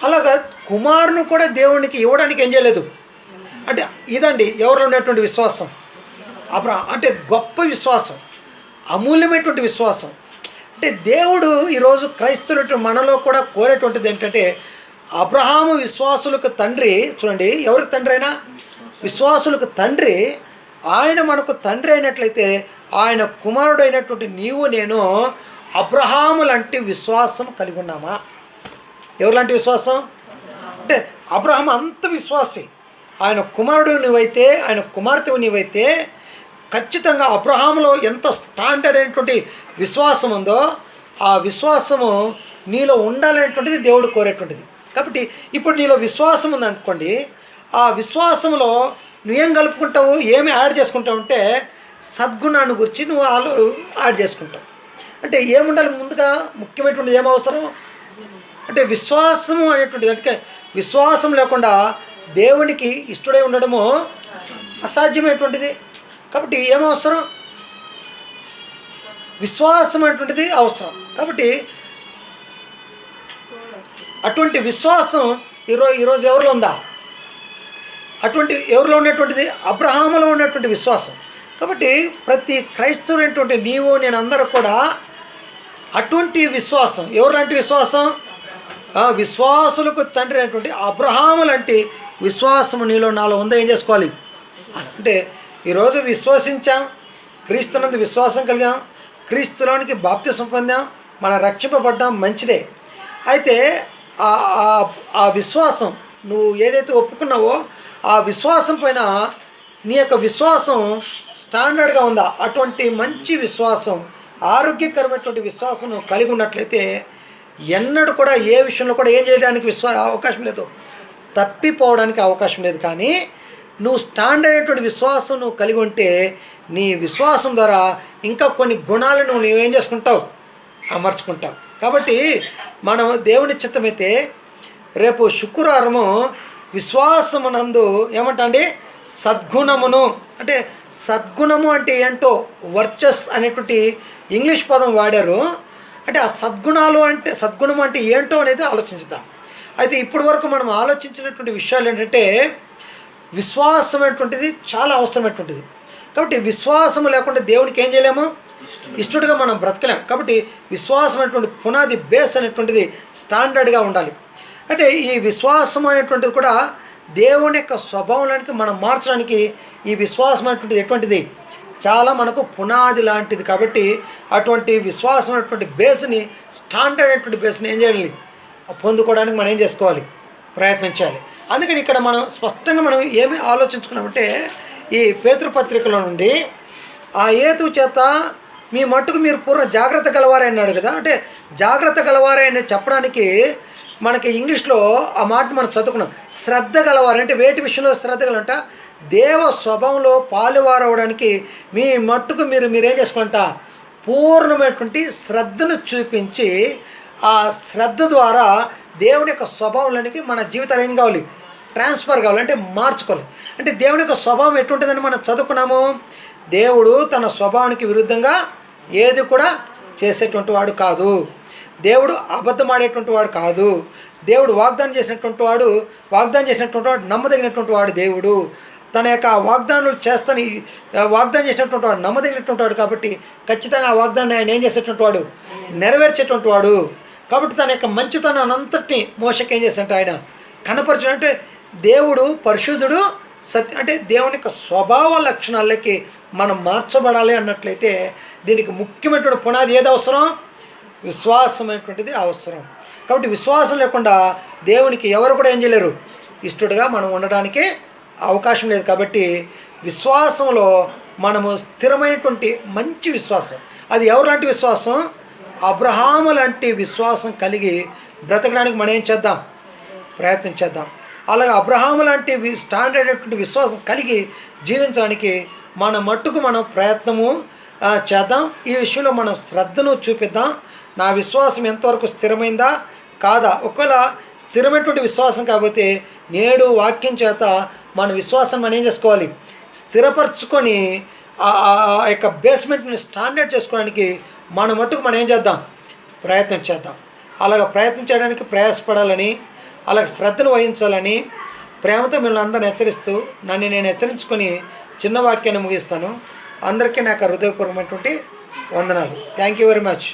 [SPEAKER 1] అలాగా కుమారుని కూడా దేవునికి ఇవ్వడానికి ఏం చేయలేదు. అంటే ఇదండి ఎవరిలో ఉండేటువంటి విశ్వాసం. అబ్రహాం అంటే గొప్ప విశ్వాసం, అమూల్యమైనటువంటి విశ్వాసం. అంటే దేవుడు ఈరోజు క్రైస్తవులు మనలో కూడా కోరేటువంటిది ఏంటంటే అబ్రహాము విశ్వాసులకు తండ్రి. చూడండి, ఎవరికి తండ్రి అయినా విశ్వాసులకు తండ్రి. ఆయన మనకు తండ్రి అయినట్లయితే ఆయన కుమారుడు అయినటువంటి నీవు నేను అబ్రహాము లాంటి విశ్వాసం కలిగి ఉన్నామా? ఎవరిలాంటి విశ్వాసం అంటే అబ్రహాం అంత విశ్వాసి. ఆయన కుమారుడు నీవైతే, ఆయన కుమార్తెవు నీవైతే ఖచ్చితంగా అబ్రహాములో ఎంత స్టాండర్డ్ అయినటువంటి విశ్వాసం ఉందో ఆ విశ్వాసము నీలో ఉండాలనేటువంటిది దేవుడు కోరేటువంటిది. కాబట్టి ఇప్పుడు నీలో విశ్వాసం ఉందనుకోండి, ఆ విశ్వాసంలో నువ్వేం కలుపుకుంటావు, ఏమి యాడ్ చేసుకుంటావు అంటే సద్గుణాన్ని గురించి నువ్వు యాడ్ చేసుకుంటావు. అంటే ఏముండాలి? ముందుగా ముఖ్యమైనటువంటిది ఏమవసరం అంటే విశ్వాసము అనేటువంటిది. అంటే విశ్వాసం లేకుండా దేవునికి ఇష్టడై ఉండడము అసాధ్యమైనటువంటిది. కాబట్టి ఏమవసరం? విశ్వాసం అనేటువంటిది అవసరం. కాబట్టి అటువంటి విశ్వాసం ఈరోజు ఎవరిలో ఉందా? అటువంటి ఎవరిలో ఉన్నటువంటిది? అబ్రహాములో ఉన్నటువంటి విశ్వాసం. కాబట్టి ప్రతి క్రైస్తవుడైనటువంటి నీవు నేను అందరూ కూడా అటువంటి విశ్వాసం. ఎవరిలాంటి విశ్వాసం? విశ్వాసులకు తండ్రి అయినటువంటి అబ్రహాము లాంటి విశ్వాసము నీలో నాలో ఉందా? ఏం చేసుకోవాలి అంటే ఈరోజు విశ్వసించాం, క్రీస్తునందు విశ్వాసం కలిగాం, క్రీస్తులోనికి బాప్తిసం పొందాం, మన రక్షింపబడ్డాం, మంచిదే. అయితే ఆ విశ్వాసం నువ్వు ఏదైతే ఒప్పుకున్నావో ఆ విశ్వాసం పైన నీ యొక్క విశ్వాసం స్టాండర్డ్గా ఉందా? అటువంటి మంచి విశ్వాసం, ఆరోగ్యకరమైనటువంటి విశ్వాసం నువ్వు కలిగి ఉన్నట్లయితే ఎన్నడూ కూడా ఏ విషయంలో కూడా ఏం చేయడానికి అవకాశం లేదు, తప్పిపోవడానికి అవకాశం లేదు. కానీ నువ్వు స్టాండర్డ్ అయినటువంటి విశ్వాసం నువ్వు కలిగి ఉంటే నీ విశ్వాసం ద్వారా ఇంకా కొన్ని గుణాలను నువ్వేం చేసుకుంటావు, అమర్చుకుంటావు. కాబట్టి మనం దేవుని చిత్తమైతే రేపు శుక్రవారము విశ్వాసమునందు ఏమంటా అండి సద్గుణమును, అంటే సద్గుణము అంటే ఏంటో వర్చస్ అనేటువంటి ఇంగ్లీష్ పదం వాడారు. అంటే ఆ సద్గుణాలు అంటే సద్గుణం అంటే ఏంటో అనేది ఆలోచించుదాం. అయితే ఇప్పటి వరకు మనం ఆలోచించినటువంటి విషయాలు ఏంటంటే విశ్వాసం అనేటువంటిది చాలా అవసరమైనటువంటిది. కాబట్టి విశ్వాసం లేకుండా దేవునికి ఏం చేయలేము, ఇష్టడుగా మనం బ్రతకలేం. కాబట్టి విశ్వాసం అనేటువంటి పునాది బేస్ అనేటువంటిది స్టాండర్డ్గా ఉండాలి. అంటే ఈ విశ్వాసం అనేటువంటిది కూడా దేవుని యొక్క స్వభావానికి మనం మార్చడానికి ఈ విశ్వాసం అనేటువంటిది ఎటువంటిది చాలా మనకు పునాది లాంటిది. కాబట్టి అటువంటి విశ్వాసం అనేటువంటి బేస్ని, స్టాండర్డ్ అనేటువంటి బేస్ని ఏం చేయాలి, పొందుకోవడానికి మనం ఏం చేసుకోవాలి, ప్రయత్నించాలి. అందుకని ఇక్కడ మనం స్పష్టంగా మనం ఏమి ఆలోచించుకున్నామంటే ఈ పేతురు పత్రికలో నుండి ఆ హేతు చేత మీ మట్టుకు మీరు పూర్ణ జాగ్రత్త గలవారే అన్నాడు కదా. అంటే జాగ్రత్త గలవారే అని చెప్పడానికి మనకి ఇంగ్లీష్లో ఆ మాట మనం చదువుకున్నాం. శ్రద్ధ గలవారు అంటే వేటి విషయంలో శ్రద్ధ గలంట, దేవ స్వభావంలో పాలువారవడానికి మీ మట్టుకు మీరేం చేసుకుంటా పూర్ణమైనటువంటి శ్రద్ధను చూపించి ఆ శ్రద్ధ ద్వారా దేవుని యొక్క స్వభావంలోనికి మన జీవితాలు ఏం కావాలి, ట్రాన్స్ఫర్ కావాలి, అంటే మార్చుకోవాలి. అంటే దేవుని యొక్క స్వభావం ఎటువంటిదని మనం చదువుకున్నాము. దేవుడు తన స్వభావానికి విరుద్ధంగా ఏది కూడా చేసేటువంటి వాడు కాదు. దేవుడు అబద్ధం ఆడేటువంటి వాడు కాదు. దేవుడు వాగ్దానం చేసినటువంటి వాడు నమ్మదగినటువంటి వాడు. దేవుడు తన యొక్క వాగ్దానాలు వాగ్దానం చేసినటువంటి వాడు నమ్మదగినటువంటి వాడు. కాబట్టి ఖచ్చితంగా ఆ వాగ్దానాన్ని ఆయన ఏం చేసేటువంటి వాడు, నెరవేర్చేటువంటి వాడు. కాబట్టి తన యొక్క మంచితనాన్ని అంతటిని మోషకి ఏం చేసినట్టు ఆయన కనపరచడం. అంటే దేవుడు పరిశుద్ధుడు, అంటే దేవుని యొక్క స్వభావ లక్షణాలకి మనం మార్చబడాలి అన్నట్లయితే దీనికి ముఖ్యమైనటువంటి పునాది ఏది అవసరం, విశ్వాసమైనటువంటిది అవసరం. కాబట్టి విశ్వాసం లేకుండా దేవునికి ఎవరు కూడా ఏం చేయలేరు, ఇష్టడుగా మనం ఉండడానికి అవకాశం లేదు. కాబట్టి విశ్వాసంలో మనము స్థిరమైనటువంటి మంచి విశ్వాసం, అది ఎవరు లాంటి విశ్వాసం, అబ్రహాము లాంటి విశ్వాసం కలిగి బ్రతకడానికి మనం ఏం చేద్దాం, ప్రయత్నం చేద్దాం. అలాగే అబ్రహాము లాంటి స్టాండర్డ్ అయినటువంటి విశ్వాసం కలిగి జీవించడానికి మన మట్టుకు మనం ప్రయత్నము చేద్దాం. ఈ విషయంలో మనం శ్రద్ధను చూపిద్దాం. నా విశ్వాసం ఎంతవరకు స్థిరమైందా కాదా. ఒకవేళ స్థిరమైనటువంటి విశ్వాసం కాకపోతే నేడు వాక్యం చేత మన విశ్వాసం మనం ఏం చేసుకోవాలి, స్థిరపరచుకొని ఆ యొక్క బేస్మెంట్ని స్టాండర్డ్ చేసుకోవడానికి మన మట్టుకు మనం ఏం చేద్దాం, ప్రయత్నం చేద్దాం. అలాగ ప్రయత్నం చేయడానికి ప్రయాసపడాలని, అలాగే శ్రద్ధను వహించాలని ప్రేమతో మిమ్మల్ని అందరిని హెచ్చరిస్తూ నన్ను నేను హెచ్చరించుకొని చిన్న వాక్యాన్ని ముగిస్తాను. అందరికీ నాకు హృదయపూర్వకమైనటువంటి వందనాలు. Thank you very much.